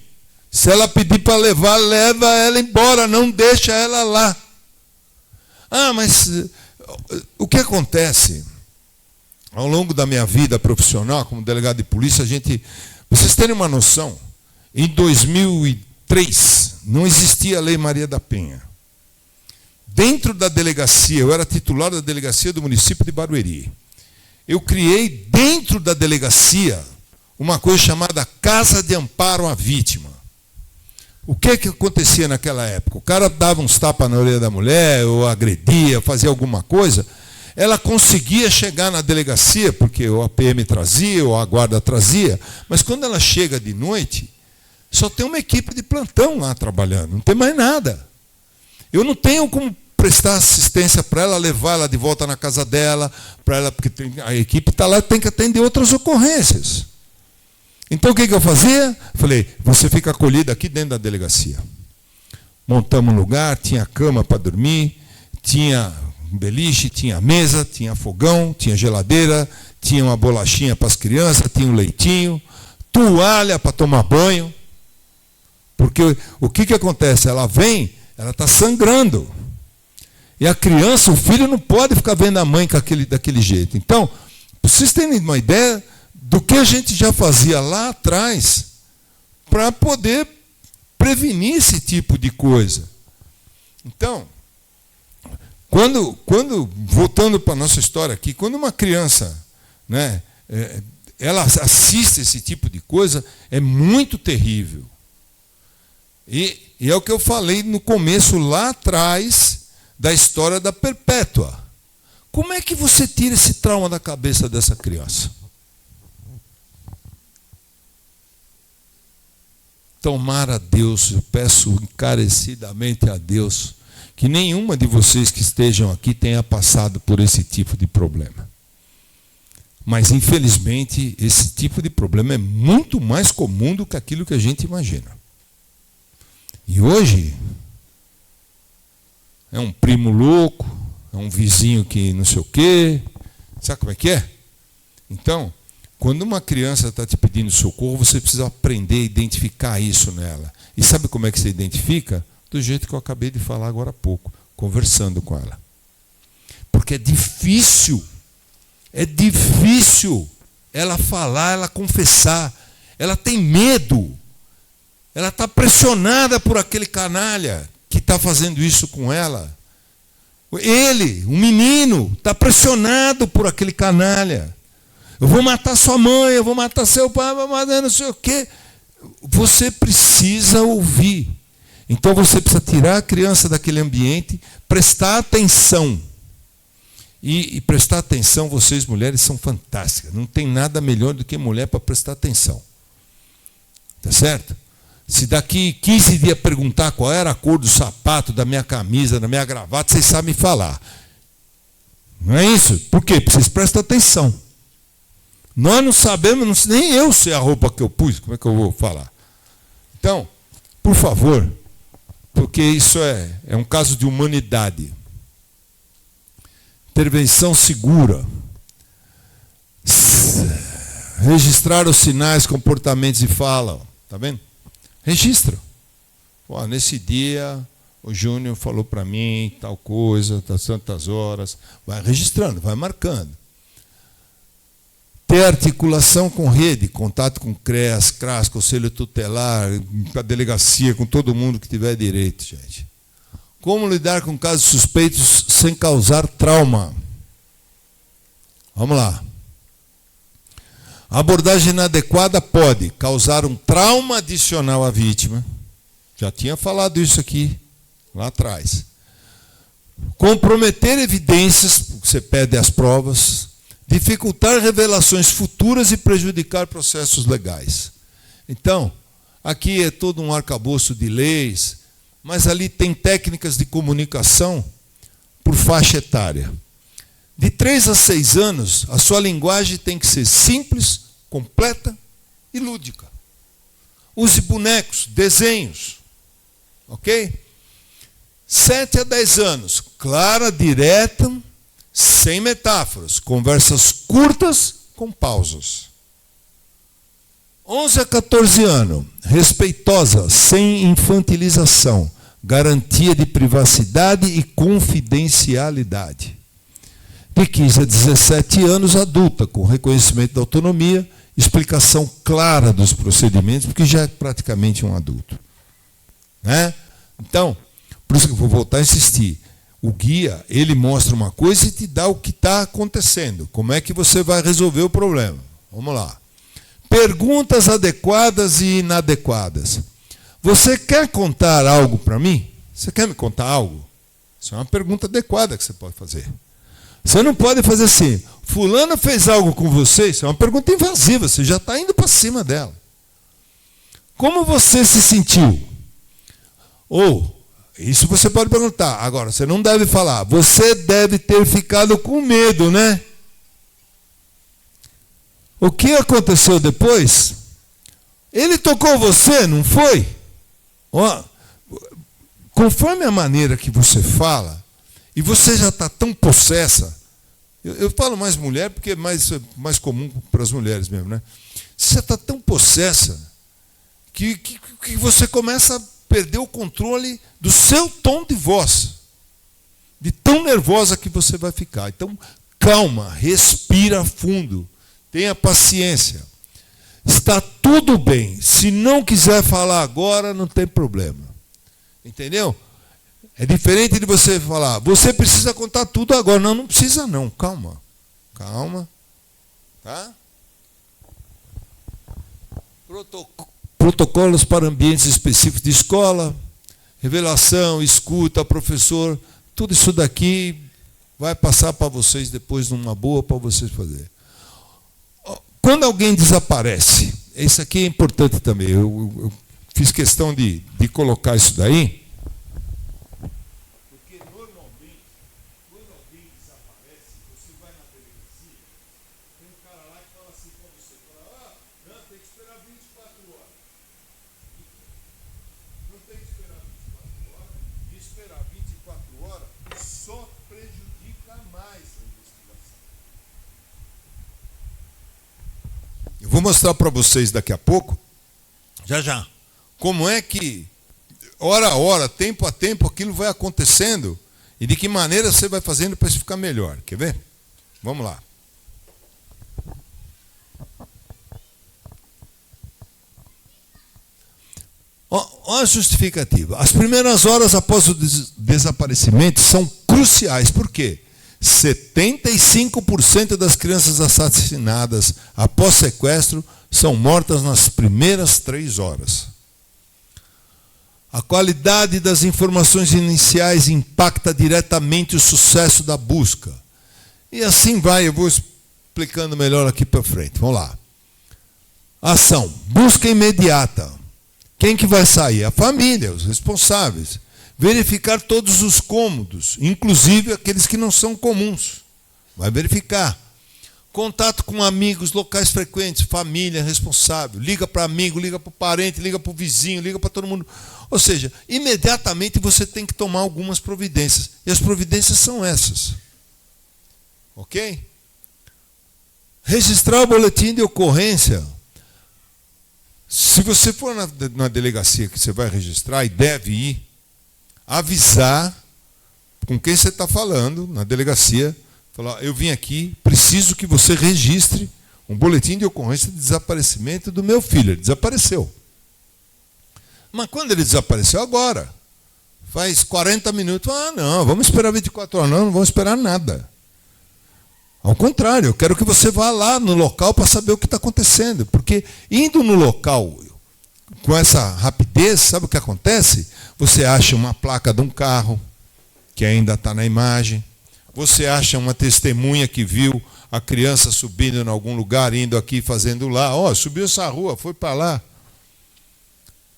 Se ela pedir para levar, leva ela embora, não deixa ela lá. Mas o que acontece? Ao longo da minha vida profissional, como delegado de polícia, vocês terem uma noção, em 2003, não existia a Lei Maria da Penha. Dentro da delegacia, eu era titular da delegacia do município de Barueri. Eu criei dentro da delegacia uma coisa chamada Casa de Amparo à Vítima. O que acontecia naquela época? O cara dava uns tapas na orelha da mulher, ou agredia, fazia alguma coisa, ela conseguia chegar na delegacia, porque o APM trazia, ou a guarda trazia, mas quando ela chega de noite, só tem uma equipe de plantão lá trabalhando, não tem mais nada. Eu não tenho como prestar assistência para ela, levar ela de volta na casa dela, para ela, porque a equipe está lá e tem que atender outras ocorrências. Então o que eu fazia? Falei, você fica acolhida aqui dentro da delegacia. Montamos um lugar, tinha cama para dormir, tinha um beliche, tinha mesa, tinha fogão, tinha geladeira, tinha uma bolachinha para as crianças, tinha um leitinho, toalha para tomar banho. Porque o que acontece? Ela vem, ela está sangrando. E a criança, o filho, não pode ficar vendo a mãe daquele jeito. Então, para vocês terem uma ideia do que a gente já fazia lá atrás para poder prevenir esse tipo de coisa. Então, voltando para a nossa história aqui, quando uma criança, né, ela assiste esse tipo de coisa, é muito terrível. E é o que eu falei no começo, lá atrás, da história da Perpétua. Como é que você tira esse trauma da cabeça dessa criança? Tomara a Deus, eu peço encarecidamente a Deus, que nenhuma de vocês que estejam aqui tenha passado por esse tipo de problema. Mas, infelizmente, esse tipo de problema é muito mais comum do que aquilo que a gente imagina. E hoje, é um primo louco, é um vizinho que não sei o quê. Sabe como é que é? Então, quando uma criança está te pedindo socorro, você precisa aprender a identificar isso nela. E sabe como é que você identifica? Do jeito que eu acabei de falar agora há pouco, conversando com ela. Porque é difícil ela falar, ela confessar. Ela tem medo. Ela está pressionada por aquele canalha que está fazendo isso com ela. Ele, um menino, está pressionado por aquele canalha. Eu vou matar sua mãe, eu vou matar seu pai, eu vou matar não sei o quê. Você precisa ouvir. Então você precisa tirar a criança daquele ambiente, prestar atenção. E prestar atenção, vocês mulheres são fantásticas. Não tem nada melhor do que mulher para prestar atenção. Tá certo? Se daqui 15 dias perguntar qual era a cor do sapato, da minha camisa, da minha gravata, vocês sabem falar. Não é isso? Por quê? Porque vocês prestam atenção. Nós não sabemos, nem eu sei a roupa que eu pus, como é que eu vou falar? Então, por favor, porque isso é um caso de humanidade. Intervenção segura. Registrar os sinais, comportamentos e fala. Está vendo? Registra. Pô, nesse dia, o Júnior falou para mim tal coisa, tantas horas. Vai registrando, vai marcando. Ter articulação com rede, contato com CREAS, CRAS, Conselho Tutelar, com a delegacia, com todo mundo que tiver direito, gente. Como lidar com casos suspeitos sem causar trauma? Vamos lá. A abordagem inadequada pode causar um trauma adicional à vítima. Já tinha falado isso aqui, lá atrás. Comprometer evidências, porque você pede as provas. Dificultar revelações futuras e prejudicar processos legais. Então, aqui é todo um arcabouço de leis, mas ali tem técnicas de comunicação por faixa etária. De 3 a 6 anos, a sua linguagem tem que ser simples, completa e lúdica. Use bonecos, desenhos. Ok? 7 a 10 anos, clara, direta, sem metáforas, conversas curtas com pausas. 11 a 14 anos, respeitosa, sem infantilização, garantia de privacidade e confidencialidade. De 15 a 17 anos, adulta, com reconhecimento da autonomia, explicação clara dos procedimentos, porque já é praticamente um adulto. Né? Então, por isso que eu vou voltar a insistir. O guia, ele mostra uma coisa e te dá o que está acontecendo. Como é que você vai resolver o problema? Vamos lá. Perguntas adequadas e inadequadas. Você quer contar algo para mim? Você quer me contar algo? Isso é uma pergunta adequada que você pode fazer. Você não pode fazer assim, fulano fez algo com você? Isso é uma pergunta invasiva, você já está indo para cima dela. Como você se sentiu? Ou, isso você pode perguntar. Agora, você não deve falar. Você deve ter ficado com medo, né? O que aconteceu depois? Ele tocou você, não foi? Ó, conforme a maneira que você fala, e você já está tão possessa, eu falo mais mulher porque é mais comum para as mulheres mesmo, né? Você já está tão possessa que você começa a perder o controle do seu tom de voz, de tão nervosa que você vai ficar. Então, calma, respira fundo, tenha paciência. Está tudo bem. Se não quiser falar agora, não tem problema. Entendeu? É diferente de você falar, você precisa contar tudo agora. Não, não precisa não, calma. Calma. Tá? Protocolos para ambientes específicos de escola, revelação, escuta, professor, tudo isso daqui vai passar para vocês depois numa boa para vocês fazerem. Quando alguém desaparece, isso aqui é importante também, eu fiz questão de colocar isso daí, porque normalmente, quando alguém desaparece, você vai na delegacia, tem um cara vou mostrar para vocês daqui a pouco, já, como é que, hora a hora, tempo a tempo, aquilo vai acontecendo e de que maneira você vai fazendo para isso ficar melhor. Quer ver? Vamos lá. Olha a justificativa. As primeiras horas após o desaparecimento são cruciais. Por quê? 75% das crianças assassinadas após sequestro são mortas nas primeiras 3 horas. A qualidade das informações iniciais impacta diretamente o sucesso da busca. E assim vai, eu vou explicando melhor aqui para frente. Vamos lá. Ação. Busca imediata. Quem que vai sair? A família, os responsáveis. Verificar todos os cômodos, inclusive aqueles que não são comuns. Vai verificar. Contato com amigos, locais frequentes, família, responsável. Liga para amigo, liga para o parente, liga para o vizinho, liga para todo mundo. Ou seja, imediatamente você tem que tomar algumas providências. E as providências são essas. Ok? Registrar o boletim de ocorrência. Se você for na delegacia que você vai registrar e deve ir, avisar com quem você está falando na delegacia, falar, eu vim aqui, preciso que você registre um boletim de ocorrência de desaparecimento do meu filho. Ele desapareceu. Mas quando ele desapareceu? Agora. Faz 40 minutos. Ah, não, vamos esperar 24 horas. Não vamos esperar nada. Ao contrário, eu quero que você vá lá no local para saber o que está acontecendo. Porque indo no local com essa rapidez, sabe o que acontece? Você acha uma placa de um carro, que ainda está na imagem. Você acha uma testemunha que viu a criança subindo em algum lugar, indo aqui, fazendo lá. Ó, subiu essa rua, foi para lá.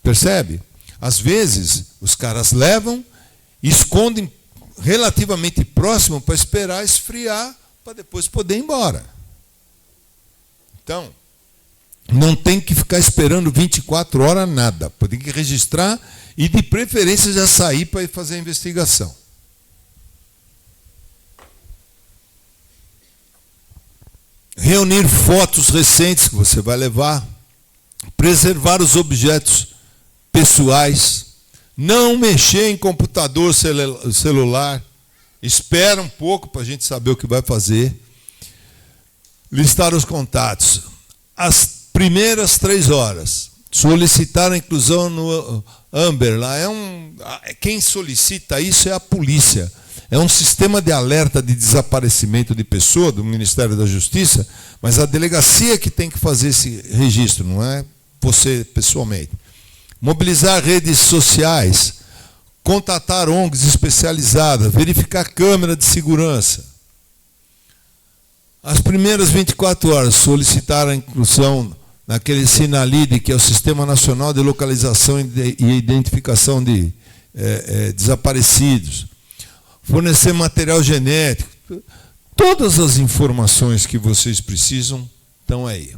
Percebe? Às vezes, os caras levam, escondem relativamente próximo para esperar esfriar, para depois poder ir embora. Então, não tem que ficar esperando 24 horas nada. Tem que registrar e, de preferência, já sair para ir fazer a investigação. Reunir fotos recentes que você vai levar. Preservar os objetos pessoais. Não mexer em computador celular. Espera um pouco para a gente saber o que vai fazer. Listar os contatos. As primeiras 3 horas. Solicitar a inclusão no Amber. Lá quem solicita isso é a polícia. É um sistema de alerta de desaparecimento de pessoa do Ministério da Justiça, mas a delegacia que tem que fazer esse registro, não é você pessoalmente. Mobilizar redes sociais. Contatar ONGs especializadas, verificar câmera de segurança. As primeiras 24 horas, solicitar a inclusão naquele Sinalid, que é o Sistema Nacional de Localização e Identificação de Desaparecidos. Fornecer material genético. Todas as informações que vocês precisam estão aí.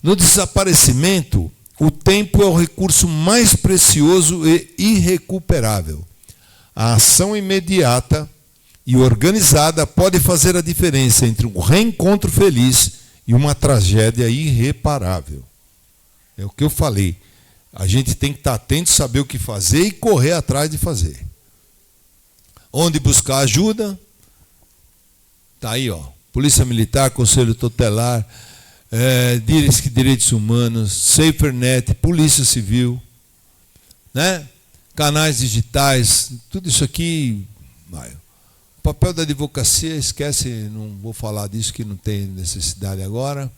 No desaparecimento, o tempo é o recurso mais precioso e irrecuperável. A ação imediata e organizada pode fazer a diferença entre um reencontro feliz e uma tragédia irreparável. É o que eu falei. A gente tem que estar atento, saber o que fazer e correr atrás de fazer. Onde buscar ajuda? Está aí, ó. Polícia Militar, Conselho Tutelar, Direitos Humanos, SaferNet, Polícia Civil, né? Canais digitais, tudo isso aqui. O papel da advocacia, esquece, não vou falar disso que não tem necessidade agora.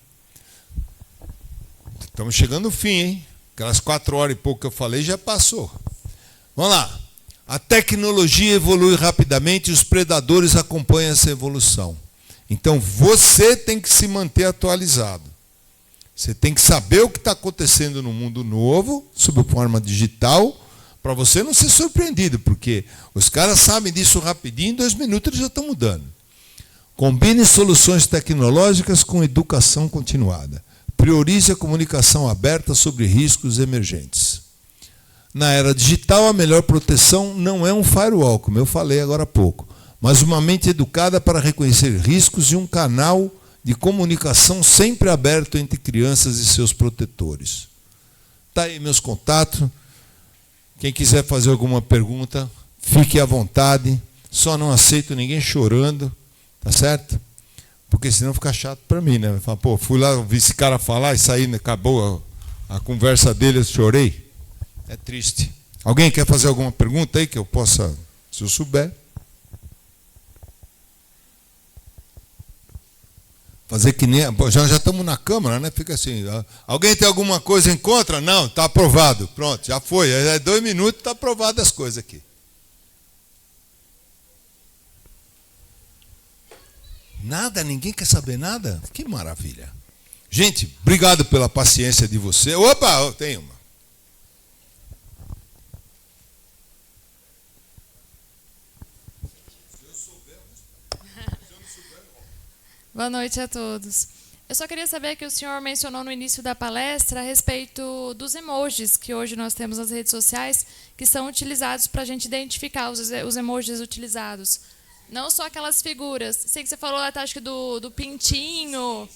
Estamos chegando ao fim, hein? Aquelas 4 horas e pouco que eu falei já passou. Vamos lá. A tecnologia evolui rapidamente e os predadores acompanham essa evolução. Então, você tem que se manter atualizado. Você tem que saber o que está acontecendo no mundo novo, sob forma digital, para você não ser surpreendido, porque os caras sabem disso rapidinho, em 2 minutos eles já estão mudando. Combine soluções tecnológicas com educação continuada. Priorize a comunicação aberta sobre riscos emergentes. Na era digital, a melhor proteção não é um firewall, como eu falei agora há pouco, mas uma mente educada para reconhecer riscos e um canal de comunicação sempre aberto entre crianças e seus protetores. Está aí meus contatos. Quem quiser fazer alguma pergunta, fique à vontade. Só não aceito ninguém chorando, tá certo? Porque senão fica chato para mim, né? Fala, pô, fui lá, vi esse cara falar e saí, acabou a conversa dele, eu chorei. É triste. Alguém quer fazer alguma pergunta aí que eu possa, se eu souber? Fazer que nem... Já estamos na Câmara, né? Fica assim. Alguém tem alguma coisa em contra? Não, está aprovado. Pronto, já foi. 2 minutos, está aprovado as coisas aqui. Nada? Ninguém quer saber nada? Que maravilha. Gente, obrigado pela paciência de você. Opa, tem uma. Boa noite a todos. Eu só queria saber que o senhor mencionou no início da palestra a respeito dos emojis que hoje nós temos nas redes sociais, que são utilizados para a gente identificar os emojis utilizados. Não só aquelas figuras. Sei que você falou lá, acho que do pintinho.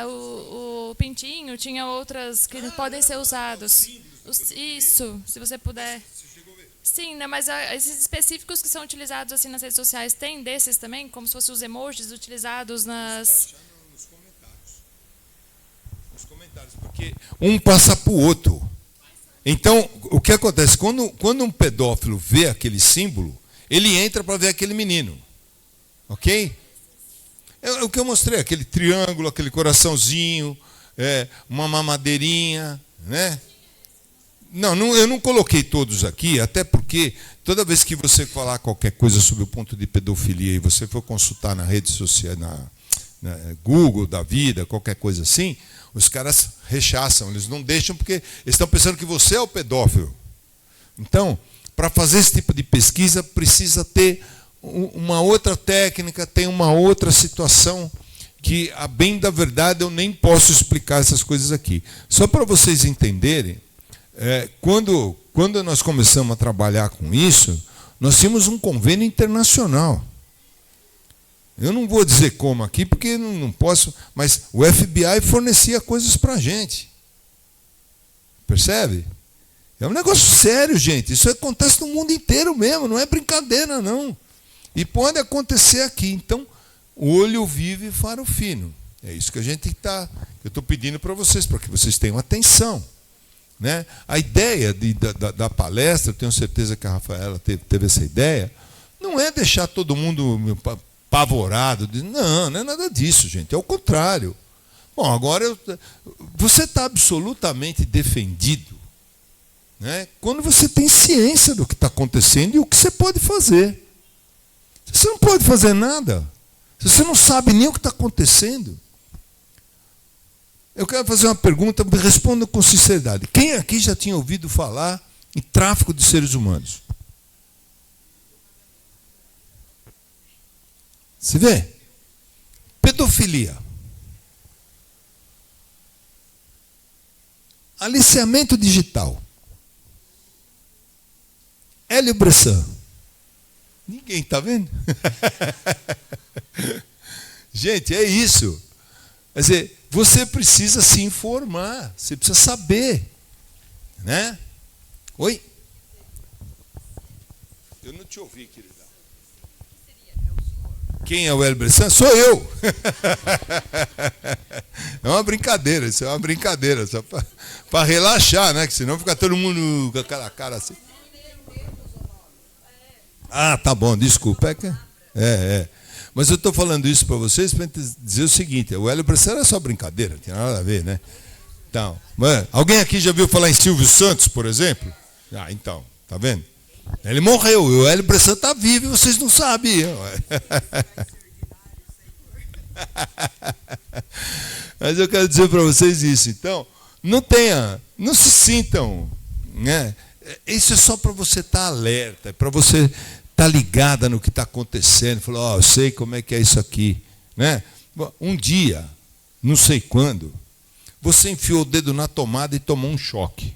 O pintinho, tinha outras que podem ser usados. Isso, se você puder. Sim, né, mas esses específicos que são utilizados assim nas redes sociais, tem desses também? Como se fossem os emojis utilizados nas... Nos comentários, porque um passa para o outro. Então, o que acontece? Quando um pedófilo vê aquele símbolo, ele entra para ver aquele menino. Ok? É o que eu mostrei, aquele triângulo, aquele coraçãozinho, uma mamadeirinha, né? Não, eu não coloquei todos aqui, até porque toda vez que você falar qualquer coisa sobre o ponto de pedofilia e você for consultar na rede social, na Google da vida, qualquer coisa assim, os caras rechaçam, eles não deixam porque eles estão pensando que você é o pedófilo. Então, para fazer esse tipo de pesquisa, precisa ter uma outra técnica, tem uma outra situação que, a bem da verdade, eu nem posso explicar essas coisas aqui. Só para vocês entenderem, quando nós começamos a trabalhar com isso, nós tínhamos um convênio internacional. Eu não vou dizer como aqui, porque não posso, mas o FBI fornecia coisas para a gente. Percebe? É um negócio sério, gente. Isso acontece no mundo inteiro mesmo, não é brincadeira, não. E pode acontecer aqui. Então, olho vive, faro fino. É isso que a gente está... Eu estou pedindo para vocês, para que vocês tenham atenção. Né? A ideia da palestra, eu tenho certeza que a Rafaela teve essa ideia, não é deixar todo mundo apavorado. Não é nada disso, gente. É o contrário. Bom, agora você está absolutamente defendido, né? Quando você tem ciência do que está acontecendo e o que você pode fazer. Se você não pode fazer nada, se você não sabe nem o que está acontecendo, eu quero fazer uma pergunta, responda com sinceridade. Quem aqui já tinha ouvido falar em tráfico de seres humanos? Você vê? Pedofilia. Aliciamento digital. Hélio Bressan. Ninguém está vendo? Gente, é isso. Quer dizer, você precisa se informar, você precisa saber. Né? Oi? Eu não te ouvi, querida. Quem é o Hélio Bressan? Sou eu. É uma brincadeira, isso é uma brincadeira, só para relaxar, né? Que senão fica todo mundo com aquela cara assim. Ah, tá bom, desculpa. Mas eu estou falando isso para vocês para dizer o seguinte: o Hélio Bressan era só brincadeira, não tinha nada a ver, né? Então, alguém aqui já viu falar em Silvio Santos, por exemplo? Ah, então, tá vendo? Ele morreu, e o Hélio Bressan está vivo e vocês não sabiam. Mas eu quero dizer para vocês isso. Então, não se sintam, né? Isso é só para você estar alerta, para você estar ligada no que está acontecendo. Falar, eu sei como é que é isso aqui, né? Um dia, não sei quando, você enfiou o dedo na tomada e tomou um choque.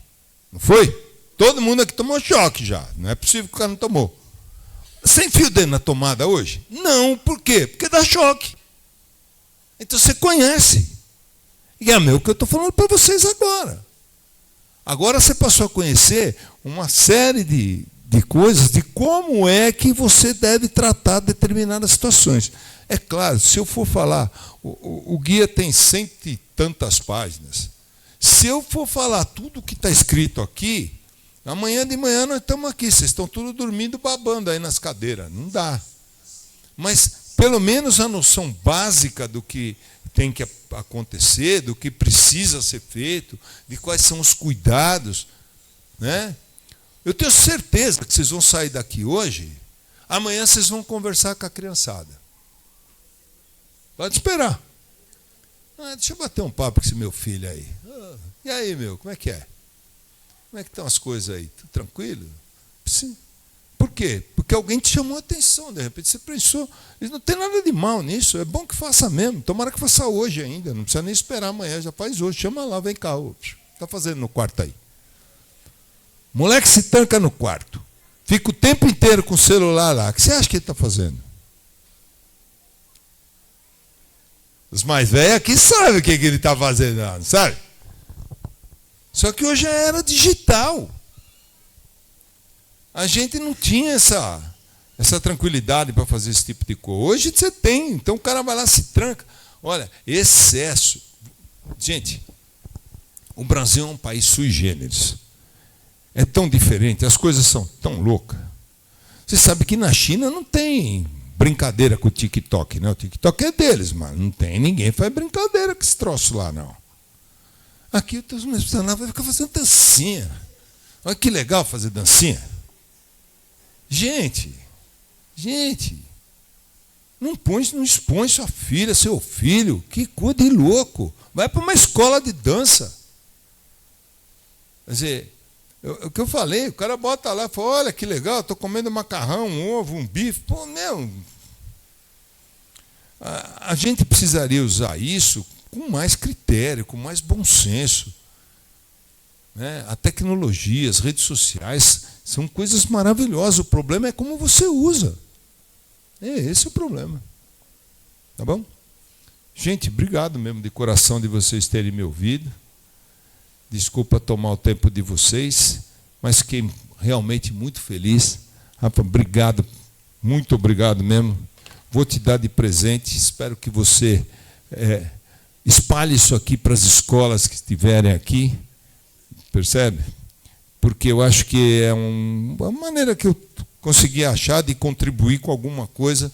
Não foi? Todo mundo aqui tomou choque já. Não é possível que o cara não tomou. Você enfia o dedo na tomada hoje? Não, por quê? Porque dá choque. Então você conhece. E é o que eu estou falando para vocês agora. Agora você passou a conhecer uma série de coisas, de como é que você deve tratar determinadas situações. É claro, se eu for falar, o guia tem 100 e tantas páginas. Se eu for falar tudo o que está escrito aqui, amanhã de manhã nós estamos aqui, vocês estão todos dormindo, babando aí nas cadeiras. Não dá. Mas, pelo menos, a noção básica do que tem que acontecer, do que precisa ser feito, de quais são os cuidados, né? Eu tenho certeza que vocês vão sair daqui hoje, amanhã vocês vão conversar com a criançada. Pode esperar. Deixa eu bater um papo com esse meu filho aí. E aí, meu, como é que é? Como é que estão as coisas aí? Tudo tranquilo? Sim. Por quê? Porque alguém te chamou a atenção, de repente você pensou, não tem nada de mal nisso, é bom que faça mesmo, tomara que faça hoje ainda, não precisa nem esperar amanhã, já faz hoje, chama lá, vem cá, o que está fazendo no quarto aí? Moleque se tranca no quarto, fica o tempo inteiro com o celular lá, o que você acha que ele está fazendo? Os mais velhos aqui sabem o que ele está fazendo lá, não sabe? Só que hoje é era digital. A gente não tinha essa tranquilidade para fazer esse tipo de coisa. Hoje você tem, então o cara vai lá e se tranca. Olha, excesso. Gente, o Brasil é um país sui generis. É tão diferente, as coisas são tão loucas. Você sabe que na China não tem brincadeira com o TikTok, né? O TikTok é deles, mas não tem ninguém faz brincadeira com esse troço lá, não. Aqui os meus funcionários vão ficar fazendo dancinha. Olha que legal fazer dancinha. Gente, não expõe sua filha, seu filho, que coisa de louco. Vai para uma escola de dança. Quer dizer, o que eu falei, o cara bota lá e fala, olha que legal, estou comendo macarrão, um ovo, um bife. Pô, meu, a gente precisaria usar isso com mais critério, com mais bom senso. Né? A tecnologia, as redes sociais são coisas maravilhosas. O problema é como você usa. Esse é o problema. Tá bom? Gente, obrigado mesmo de coração de vocês terem me ouvido. Desculpa tomar o tempo de vocês, mas fiquei realmente muito feliz. Rafa, obrigado, muito obrigado mesmo. Vou te dar de presente, espero que você espalhe isso aqui para as escolas que estiverem aqui. Percebe? Porque eu acho que é uma maneira que eu consegui achar de contribuir com alguma coisa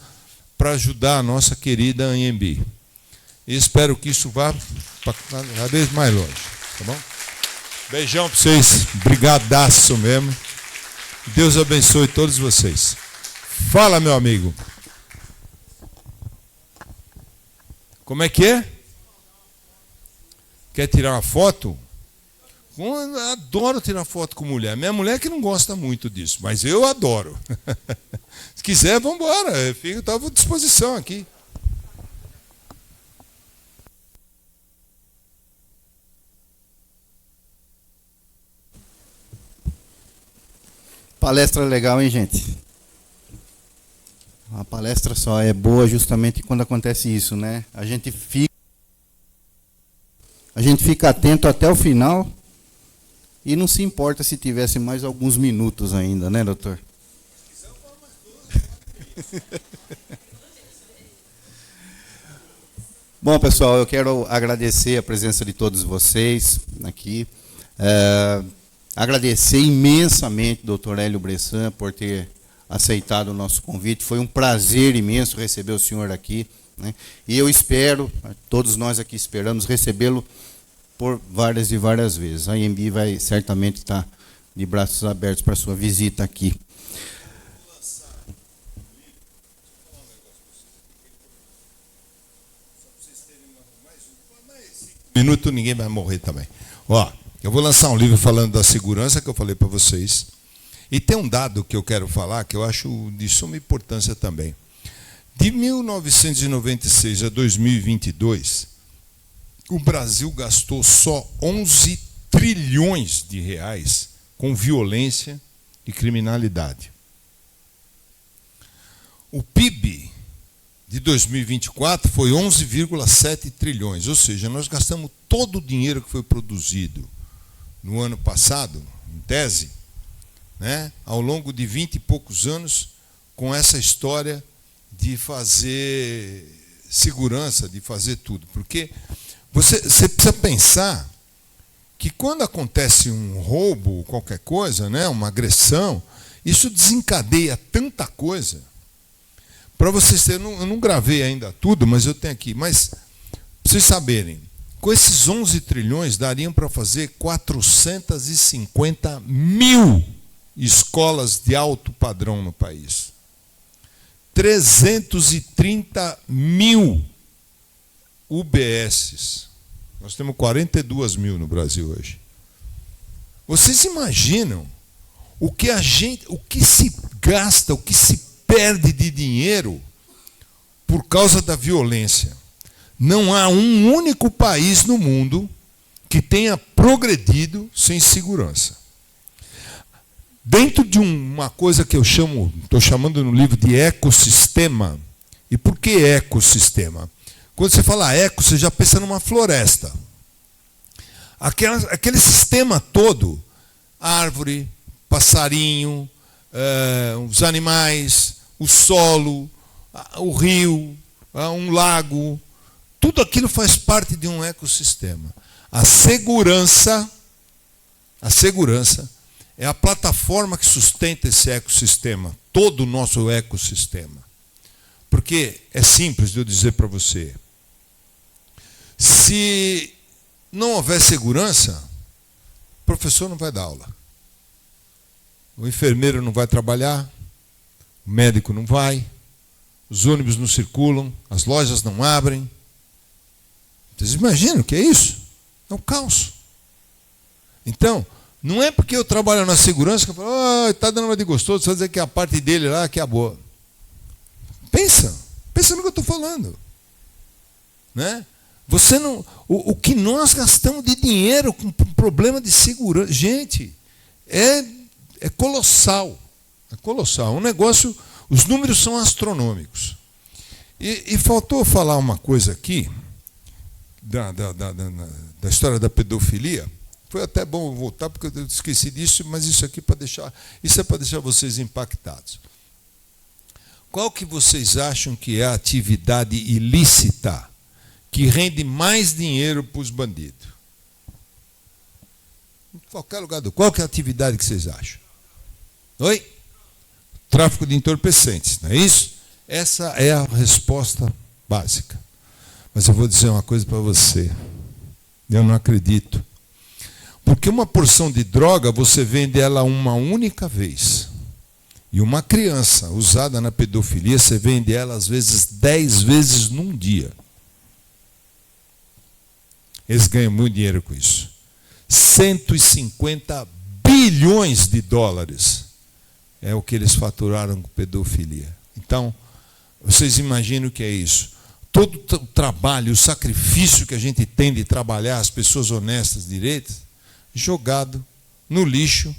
para ajudar a nossa querida Anhembi. E espero que isso vá cada vez mais longe. Tá bom? Beijão para vocês. Brigadaço mesmo. Deus abençoe todos vocês. Fala, meu amigo. Como é que é? Quer tirar uma foto? Eu adoro tirar foto com mulher. Minha mulher que não gosta muito disso, mas eu adoro. Se quiser, vamos embora. Eu estou à disposição aqui. Palestra legal, hein, gente? A palestra só é boa justamente quando acontece isso, né? A gente fica atento até o final e não se importa se tivesse mais alguns minutos ainda, né, doutor? Bom, pessoal, eu quero agradecer a presença de todos vocês aqui. Agradecer imensamente ao doutor Hélio Bressan por ter aceitado o nosso convite. Foi um prazer imenso receber o senhor aqui, né? E eu espero, todos nós aqui esperamos recebê-lo por várias e várias vezes. A Anhembi vai certamente estar de braços abertos para a sua visita aqui. Minuto, ninguém vai morrer também. Ó, eu vou lançar um livro falando da segurança que eu falei para vocês. E tem um dado que eu quero falar que eu acho de suma importância também. De 1996 a 2022, o Brasil gastou só 11 trilhões de reais com violência e criminalidade. O PIB de 2024 foi 11,7 trilhões, ou seja, nós gastamos todo o dinheiro que foi produzido no ano passado, em tese, né, ao longo de 20 e poucos anos, com essa história de fazer segurança, de fazer tudo. Porque você precisa pensar que quando acontece um roubo, qualquer coisa, né, uma agressão, isso desencadeia tanta coisa. Para vocês terem, eu não gravei ainda tudo, mas eu tenho aqui. Mas, para vocês saberem, com esses 11 trilhões, dariam para fazer 450 mil escolas de alto padrão no país. 330 mil UBSs. Nós temos 42 mil no Brasil hoje. Vocês imaginam o que se gasta, o que se perde de dinheiro por causa da violência? Não há um único país no mundo que tenha progredido sem segurança. Dentro de uma coisa que estou chamando no livro de ecossistema. E por que ecossistema? Quando você fala eco, você já pensa numa floresta. Aquele sistema todo, árvore, passarinho, os animais, o solo, o rio, um lago, tudo aquilo faz parte de um ecossistema. A segurança é a plataforma que sustenta esse ecossistema, todo o nosso ecossistema. Porque é simples de eu dizer para você, se não houver segurança, o professor não vai dar aula. O enfermeiro não vai trabalhar, o médico não vai, os ônibus não circulam, as lojas não abrem. Vocês imaginam o que é isso? É um caos. Então, não é porque eu trabalho na segurança que eu falo, está dando uma de gostoso, só dizer que a parte dele lá que é a boa. Pensa no que eu estou falando. Né? Você não, o que nós gastamos de dinheiro com problema de segurança, gente, é colossal. É colossal. Um negócio, os números são astronômicos. E faltou falar uma coisa aqui, da história da pedofilia. Foi até bom voltar, porque eu esqueci disso, mas isso aqui é para deixar vocês impactados. Qual que vocês acham que é a atividade ilícita que rende mais dinheiro para os bandidos? Em qualquer lugar qual que é a atividade que vocês acham? Oi? Tráfico de entorpecentes, não é isso? Essa é a resposta básica. Mas eu vou dizer uma coisa para você. Eu não acredito. Porque uma porção de droga, você vende ela uma única vez. E uma criança usada na pedofilia, você vende ela às vezes 10 vezes num dia. Eles ganham muito dinheiro com isso. 150 bilhões de dólares é o que eles faturaram com pedofilia. Então, vocês imaginam o que é isso? Todo o trabalho, o sacrifício que a gente tem de trabalhar, as pessoas honestas, direitas, jogado no lixo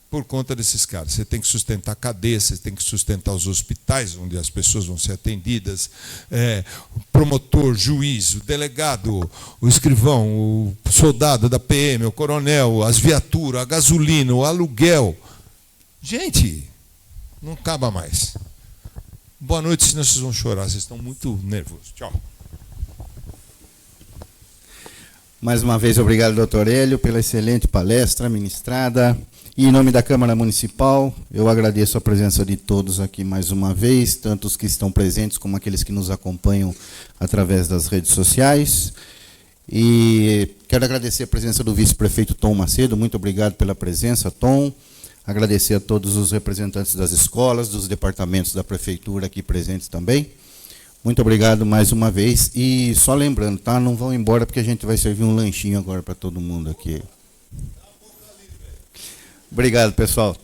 por conta desses caras. Você tem que sustentar a cadeia, você tem que sustentar os hospitais onde as pessoas vão ser atendidas, o promotor, juiz, o delegado, o escrivão, o soldado da PM, o coronel, as viaturas, a gasolina, o aluguel. Gente, não acaba mais. Boa noite, senão vocês vão chorar, vocês estão muito nervosos. Tchau. Mais uma vez, obrigado, doutor Hélio, pela excelente palestra ministrada. E em nome da Câmara Municipal, eu agradeço a presença de todos aqui mais uma vez, tanto os que estão presentes como aqueles que nos acompanham através das redes sociais. E quero agradecer a presença do vice-prefeito Tom Macedo. Muito obrigado pela presença, Tom. Agradecer a todos os representantes das escolas, dos departamentos da prefeitura aqui presentes também. Muito obrigado mais uma vez. E só lembrando, tá? Não vão embora porque a gente vai servir um lanchinho agora para todo mundo aqui. Obrigado, pessoal.